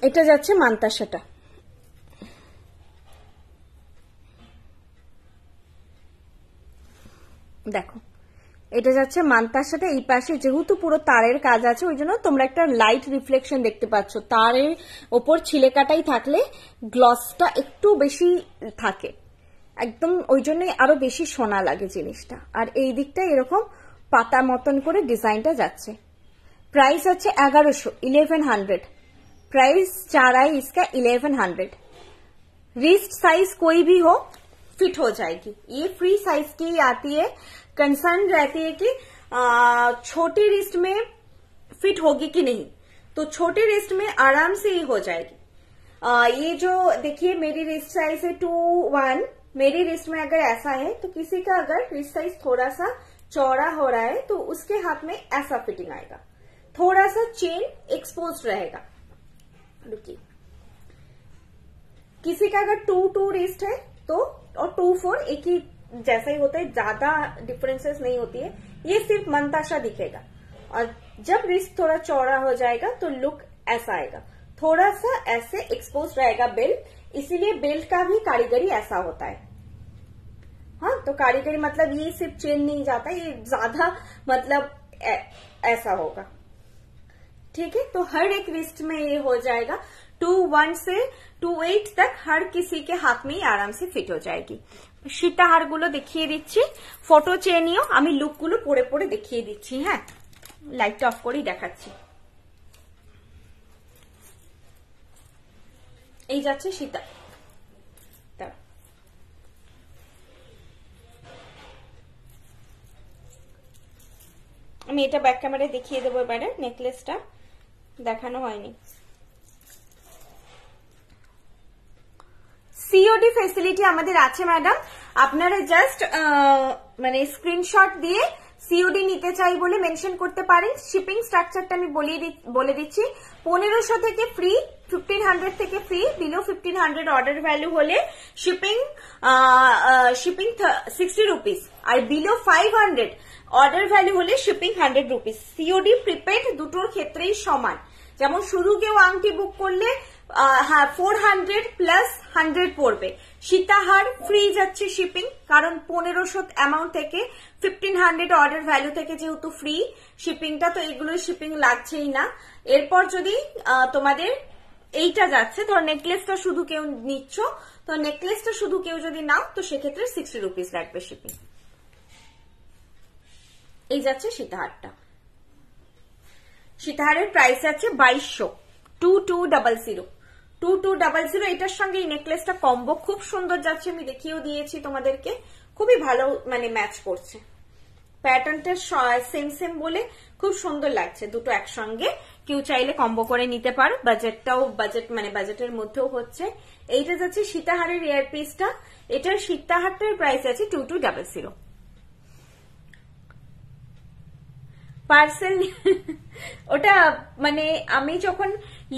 এটা যাচ্ছে মান্তাসাটা, দেখো এটা যাচ্ছে মান্তাসাটা। এই পাশে যেহেতু পুরো তারের কাজ আছে, ওই জন্য তোমরা একটা লাইট রিফ্লেকশন দেখতে পাচ্ছ, তারের ওপর ছিলেকাটাই থাকলে গ্লসটা একটু বেশি থাকে একদম, ওই জন্যই আরো বেশি সোনা লাগে জিনিসটা। আর এই দিকটা এরকম পাতা মতন করে ডিজাইনটা যাচ্ছে। प्राइस अच्छे 1100 प्राइस जा रहा है इसका 1100। रिस्ट साइज कोई भी हो फिट हो जाएगी, ये फ्री साइज की आती है। कंसर्न रहती है कि छोटी रिस्ट में फिट होगी कि नहीं, तो छोटे रिस्ट में आराम से ही हो जाएगी। ये जो देखिए मेरी रिस्ट साइज है 2-1, मेरी रिस्ट में अगर ऐसा है तो किसी का अगर रिस्ट साइज थोड़ा सा चौड़ा हो रहा है तो उसके हाथ में ऐसा फिटिंग आएगा, थोड़ा सा चेन एक्सपोज रहेगा। रुकिए, किसी का अगर 2-2 रिस्ट है तो और 2-4 एक ही जैसा ही होता है, ज्यादा डिफरेंसेस नहीं होती है, ये सिर्फ मंताशा दिखेगा। और जब रिस्ट थोड़ा चौड़ा हो जाएगा तो लुक ऐसा आएगा, थोड़ा सा ऐसे एक्सपोज रहेगा बेल्ट, इसीलिए बेल्ट का भी कारीगरी ऐसा होता है। हाँ, तो कारीगरी मतलब ये सिर्फ चेन नहीं जाता, ये ज्यादा मतलब ऐसा होगा, ठीक है। तो हर एक रिस्ट में ये हो जाएगा, 2-1 से 2-8 तक हर किसी के हाथ में ही आराम से फिट हो जाएगी। সীতাহার গুলো দেখিয়ে দিচ্ছি, ফটো চেয়ে নিও, আমি লুক গুলো পরে পরে দেখিয়ে দিচ্ছি। হ্যাঁ, লাইটটা অফ করেই দেখাচ্ছি। এই যাচ্ছে সীতা, আমি এটা ব্যাক ক্যামেরায় দেখিয়ে দেবো এবারে, নেকলেসটা দেখানো হয়নি। সিওডি ফেসিলিটি আমাদের আছে ম্যাডাম, আপনারা জাস্ট মানে স্ক্রিনশট দিয়ে সিওডি নিতে চাই বলে মেনশন করতে পারেন। শিপিং স্ট্রাকচারটা আমি বলে দিচ্ছি, 1500 থেকে ফ্রি, 1500 থেকে ফ্রি, বিলো 1500 অর্ডার ভ্যালু হলে শিপিং 60 রুপিস, আর বিলো 500 অর্ডার ভ্যালু হলে শিপিং 100 রুপিস। সিওডি প্রিপেড দুটোর ক্ষেত্রেই সমান। যেমন শুধু কেউ আংটি বুক করলে 400 প্লাস 100 পড়বে। সীতাহার ফ্রি যাচ্ছে শিপিং, কারণ 1500 অ্যামাউন্ট থেকে 1500 অর্ডার ভ্যালু থেকে যেহেতু ফ্রি শিপিংটা, তো এগুলো শিপিং লাগছেই না। এরপর যদি তোমাদের এইটা যাচ্ছে, ধর নেকলেসটা শুধু কেউ নিচ্ছ, তো নেকলেসটা শুধু কেউ যদি নাও তো সেক্ষেত্রে 60 রুপিস লাগবে শিপিং। এই যাচ্ছে সীতাহারটা। সীতাহারের প্রাইস আছে 2200, 2200, 2200। এটার সঙ্গে এই নেকলেসটা কম্বো খুব সুন্দর যাচ্ছে, আমি দেখিয়েও দিয়েছি তোমাদেরকে, খুবই ভালো মানে ম্যাচ করছে। প্যাটার্নটা সেম বলে খুব সুন্দর লাগছে দুটো একসঙ্গে। কেউ চাইলে কম্বো করে নিতে পারো, বাজেটের মধ্যেও হচ্ছে। এইটা যাচ্ছে সীতাহারের ইয়ার পিসটা, এটার সীতাহারটার প্রাইস আছে 2200। পার্সেল ওটা মানে আমি যখন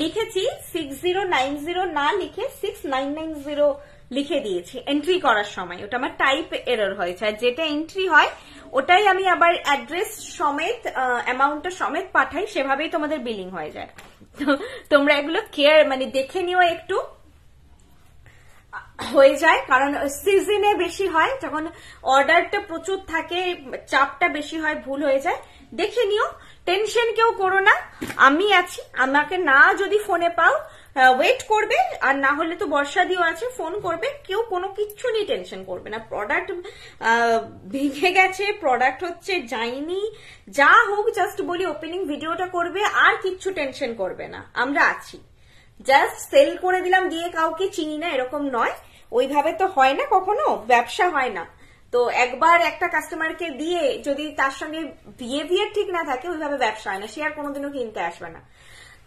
লিখেছি 6090 না লিখে 6990 লিখে দিয়েছি এন্ট্রি করার সময়, ওটা আমার টাইপ এরর হয়েছে। আর যেটা এন্ট্রি হয় ওটাই আমি আবার অ্যাড্রেস সমেত অ্যামাউন্টটা সমেত পাঠাই, সেভাবেই তোমাদের বিলিং হয়ে যায়। তো তোমরা এগুলো কেয়ার মানে দেখে নিও, একটু হয়ে যায়, কারণ সিজনে বেশি হয়, যখন অর্ডারটা প্রচুর থাকে চাপটা বেশি হয়, ভুল হয়ে যায়। দেখে নিও, টেনশন কেউ করো না, আমি আছি। আমাকে না যদি ফোনে পাও ওয়েট করবে, আর না হলে তো বর্ষা দিও আছে, ফোন করবে। কেউ কোনো কিচ্ছু নিয়ে টেনশন করবে না। প্রোডাক্ট ভেঙে গেছে, প্রোডাক্ট হচ্ছে যায়নি, যা হোক জাস্ট বলি ওপেনিং ভিডিওটা করবে, আর কিচ্ছু টেনশন করবে না, আমরা আছি। জাস্ট সেল করে দিলাম, দিয়ে কাউকে চিনি না এরকম নয়, ওইভাবে তো হয় না, কখনো ব্যবসা হয় না। তো একবার একটা কাস্টমারকে দিয়ে যদি তার সঙ্গে বিহেভিয়ার ঠিক না থাকে, ওইভাবে ব্যবসা হয় না, সে আর কোনোদিনও কিনতে আসবে না,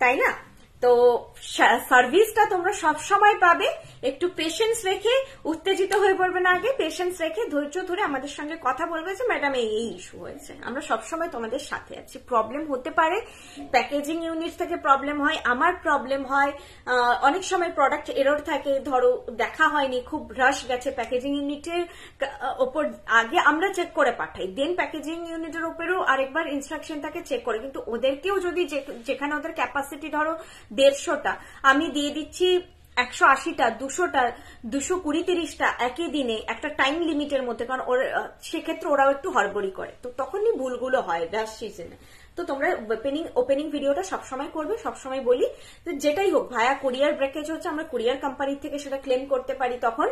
তাই না? তো সার্ভিসটা তোমরা সব সময় পাবে। একটু পেশেন্স রেখে, উত্তেজিত হয়ে পড়বে না, আগে পেশেন্স রেখে ধৈর্য ধরে আমাদের সঙ্গে কথা বলবে যে ম্যাডাম এই ইস্যু হয়েছে। আমরা সবসময় তোমাদের সাথে আছি। প্রবলেম হতে পারে, প্যাকেজিং ইউনিট থেকে প্রবলেম হয়, আমার প্রবলেম হয়, অনেক সময় প্রোডাক্ট এরর থাকে, ধরো দেখা হয়নি, খুব রাশ গেছে, প্যাকেজিং ইউনিটের ওপর আগে আমরা চেক করে পাঠাই, দেন প্যাকেজিং ইউনিটের উপরেও আরেকবার ইনস্ট্রাকশনটাকে চেক করে। কিন্তু ওদেরকেও যদি যেখানে ওদের ক্যাপাসিটি ধরো 150টা, আমি দিয়ে দিচ্ছি 180টা, 200টা, 220-30টা একই দিনে একটা টাইম লিমিটের মধ্যে, কারণ সেক্ষেত্রে ওরাও একটু হড়বড়ি করে, তো তখনই ভুলগুলো হয় রাশ সিজনে। তো তোমরা ওপেনিং ভিডিওটা সবসময় করবে, সবসময় বলি যেটাই হোক ভায়া কুরিয়ার ব্রেকেজ হচ্ছে, আমরা কুরিয়ার কোম্পানি থেকে সেটা ক্লেম করতে পারি, তখন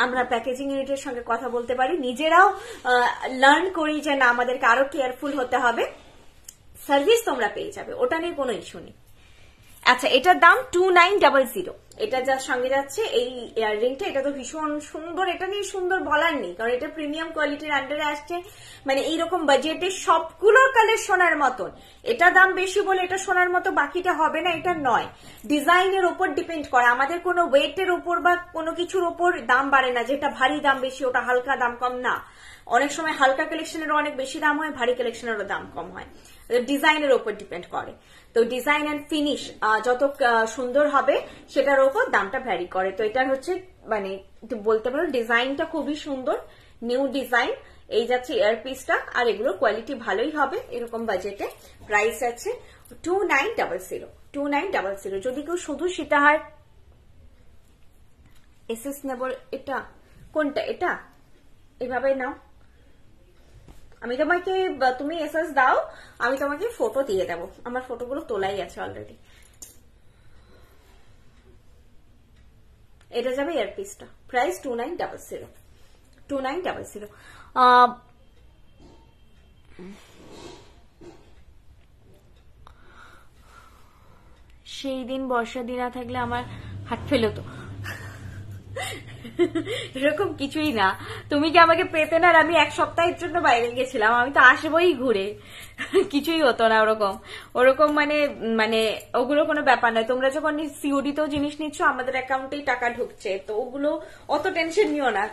আমরা প্যাকেজিং ইউনিটের সঙ্গে কথা বলতে পারি, নিজেরাও লার্ন করি যে না আমাদেরকে আরো কেয়ারফুল হতে হবে। সার্ভিস তোমরা পেয়ে যাবে, ওটা নিয়ে কোনো ইস্যু নেই। আচ্ছা, এটার দাম 2900। এটা যার সঙ্গে যাচ্ছে এই ইয়াররিংটা, এটা তো ভীষণ সুন্দর, এটা নিয়ে সুন্দর বলার নেই, কারণ এটা প্রিমিয়াম কোয়ালিটির আন্ডারে আসছে। মানে এইরকম বাজেটে সবগুলো কালের সোনার মতন, এটা দাম বেশি বলে এটা সোনার মতো বাকিটা হবে না, এটা নয়। ডিজাইনের ওপর ডিপেন্ড করে, আমাদের কোনো ওয়েটের ওপর বা কোনো কিছুর ওপর দাম বাড়ে না, যেটা ভারী দাম বেশি ওটা হালকা দাম কম না। অনেক সময় হালকা কালেকশনেরও অনেক বেশি দাম হয়, ভারী কালেকশনেরও দাম কম হয়, ডিজাইনের ওপর ডিপেন্ড করে। তো ডিজাইন অ্যান্ড ফিনিশ যত সুন্দর হবে সেটার ওপর দামটা ভ্যারি করে। তো এটার হচ্ছে মানে বলতে পারো ডিজাইনটা খুবই সুন্দর, নিউ ডিজাইন। এই যাচ্ছে ইয়ারপিসটা, আর এগুলোর কোয়ালিটি ভালোই হবে এরকম বাজেটে। প্রাইস আছে 2900। যদি কেউ শুধু সীতাহার এসএস নেব, এটা কোনটা, এটা এভাবে নাও, আমি তোমাকে, তুমি এসএস দাও, আমি তোমাকে ফটো দিয়ে দেবো, আমার ফটোগুলো তোলাই আছে অলরেডি। এটা যাবে ইয়ারপিসটা, প্রাইস 2900। সেই দিন বর্ষা দিন না থাকলে আমার হাট ফেল হতো। এরকম কিছুই না, তুমি কি আমাকে পেতে না? আমি এক সপ্তাহের জন্য বাইরে গেছিলাম, আমি তো আসবোই ঘুরে, কিছুই হতো না ওরকম ওরকম মানে মানে ওগুলো কোনো ব্যাপার নয়। তোমরা যখন সিওডি তেও জিনিস নিচ্ছ, আমাদের অ্যাকাউন্টেই টাকা ঢুকছে, তো ওগুলো অত টেনশন নিও না।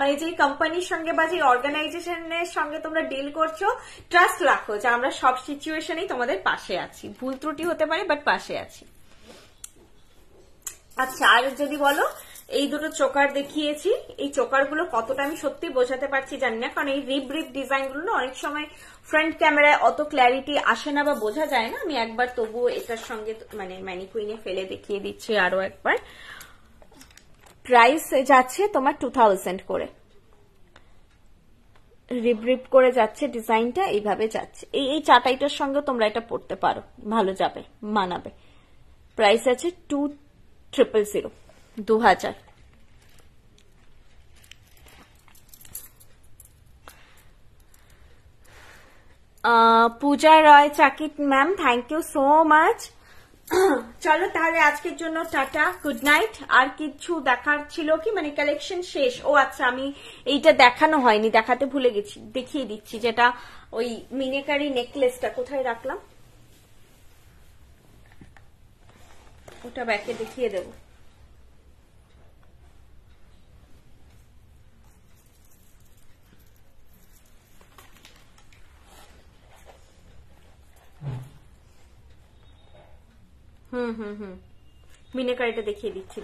মানে যে কোম্পানির সঙ্গে বা যে অর্গানাইজেশনের সঙ্গে তোমরা ডিল করছো, ট্রাস্ট রাখো যে আমরা সব সিচুয়েশনেই তোমাদের পাশে আছি। ভুল ত্রুটি হতে পারে, বাট পাশে আছি। আচ্ছা, আর যদি বলো, এই দুটো চোকার দেখিয়েছি, এই চোকার গুলো কতটা আমি সত্যি বোঝাতে পারছি জানি না, কারণ এই রিব ডিজাইন গুলো অনেক সময় ফ্রন্ট ক্যামেরায় অত ক্ল্যারিটি আসে না বা বোঝা যায় না। আমি একবার তবুও এটার সঙ্গে মানে ম্যানিকুইনে ফেলে দেখিয়ে দিচ্ছি আরো একবার। প্রাইস যাচ্ছে তোমার 2000 করে, রিব করে যাচ্ছে, ডিজাইনটা এইভাবে যাচ্ছে। এই চাটাইটার সঙ্গে তোমরা এটা পড়তে পারো, ভালো যাবে, মানাবে। প্রাইস আছে 2000, 2000। Puja Roy Chakit ma'am, thank you so much. চলো তাহলে আজকের জন্য টাটা, গুড নাইট। আর কিছু দেখার ছিল কি, মানে কালেকশন শেষ? ও আচ্ছা, আমি এইটা দেখানো হয়নি, দেখাতে ভুলে গেছি, দেখিয়ে দিচ্ছি। যেটা ওই মিনেকারি নেকলেসটা কোথায় রাখলাম, ওটা ব্যাকে দেখিয়ে দেবো। মিনেকারিটা দেখিয়ে দিচ্ছি।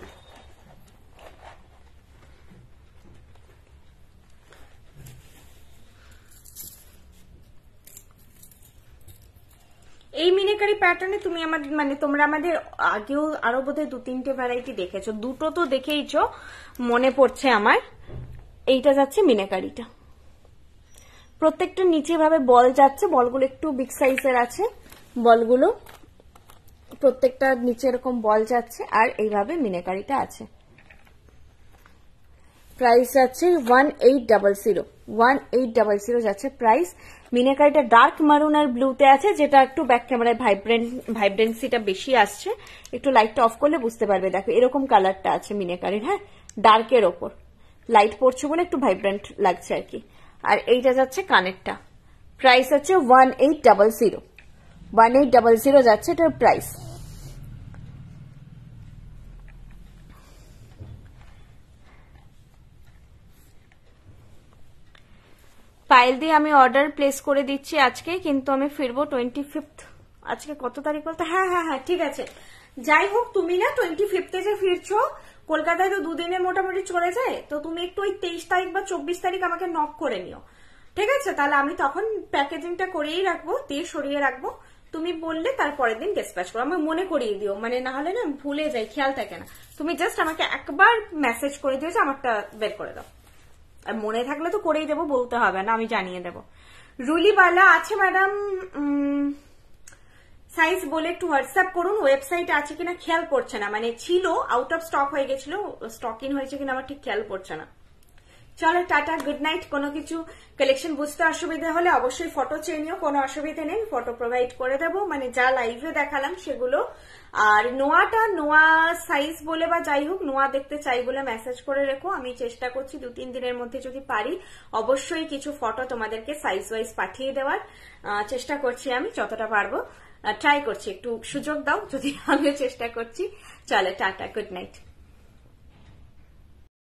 এই মিনেকারি প্যাটার্নে তুমি আমাদের মানে তোমরা আমাদের আগেও আরো বোধহয় 2-3টে ভ্যারাইটি দেখেছো, দুটো তো দেখেইছো মনে পড়ছে আমার। এইটা যাচ্ছে মিনেকারিটা, প্রত্যেকটা নিচে ভাবে বল যাচ্ছে, বলগুলো একটু বিগ সাইজের আছে, বলগুলো প্রত্যেকটা নিচে এরকম বল যাচ্ছে, আর এইভাবে মিনেকারিটা আছে। প্রাইস যাচ্ছে 1800, 1800 যাচ্ছে প্রাইস। মিনেকারিটা ডার্ক মারুন আর ব্লুতে আছে, যেটা একটু ব্যাক ক্যামেরায় ভাইব্রেন্সিটা বেশি আসছে। একটু লাইটটা অফ করলে বুঝতে পারবে, দেখো এরকম কালারটা আছে মিনেকারির, হ্যাঁ ডার্কের ওপর লাইট পড়ছে বলে একটু ভাইব্রেন্ট লাগছে আর কি। আর এইটা যাচ্ছে কানেরটা, প্রাইস হচ্ছে 1800, 1800 যাচ্ছে এটার প্রাইস। পাইল দিয়ে আমি অর্ডার প্লেস করে দিচ্ছি আজকে, কিন্তু আমি ফিরবো 25th। আজকে কত তারিখ বলতো? হ্যাঁ হ্যাঁ হ্যাঁ, ঠিক আছে। যাই হোক, তুমি না 25th যে ফিরছো, কলকাতায় তো দুদিনে মোটামুটি চলে যায়, তো তুমি একটু ওই 23 তারিখ বা 24 তারিখ আমাকে নক করে নিও, ঠিক আছে? তাহলে আমি তখন প্যাকেজিংটা করেই রাখবো, দিয়ে সরিয়ে রাখবো। তুমি বললে তারপরের দিন ডিসপ্যাচ করো, আমি মনে করিয়ে দিও, মানে না হলে না ভুলে যাই, খেয়াল থাকে না। তুমি জাস্ট আমাকে একবার মেসেজ করে দিও যে আমারটা বের করে দাও, মনে থাকলে তো করেই দেবো, বলতে হবে না, আমি জানিয়ে দেবো। রুলিবালা আছে ম্যাডাম, সাইজ বলে একটু হোয়াটসঅ্যাপ করুন। ওয়েবসাইট আছে কিনা খেয়াল করছে না, মানে ছিল, আউট অফ স্টক হয়ে গেছিল, স্টক ইন হয়েছে কিনা আমার ঠিক খেয়াল করছে না। চলো টাটা, গুড নাইট। কোনো কিছু কালেকশন বুঝতে অসুবিধা হলে অবশ্যই ফটো চেয়ে নিও, কোনো অসুবিধা নেই, ফটো প্রোভাইড করে দেবো, মানে যা লাইভে দেখালাম সেগুলো। আর নোয়া সাইজ বলে বা যাই হোক, নোয়া দেখতে চাই বলে মেসেজ করে রেখো, আমি চেষ্টা করছি 2-3 দিনের মধ্যে যদি পারি অবশ্যই কিছু ফটো তোমাদেরকে সাইজ ওয়াইজ পাঠিয়ে দেওয়ার চেষ্টা করছি, আমি যতটা পারবো ট্রাই করছি, একটু সুযোগ দাও, যদি আমিও চেষ্টা করছি। চলো টাটা, গুড নাইট।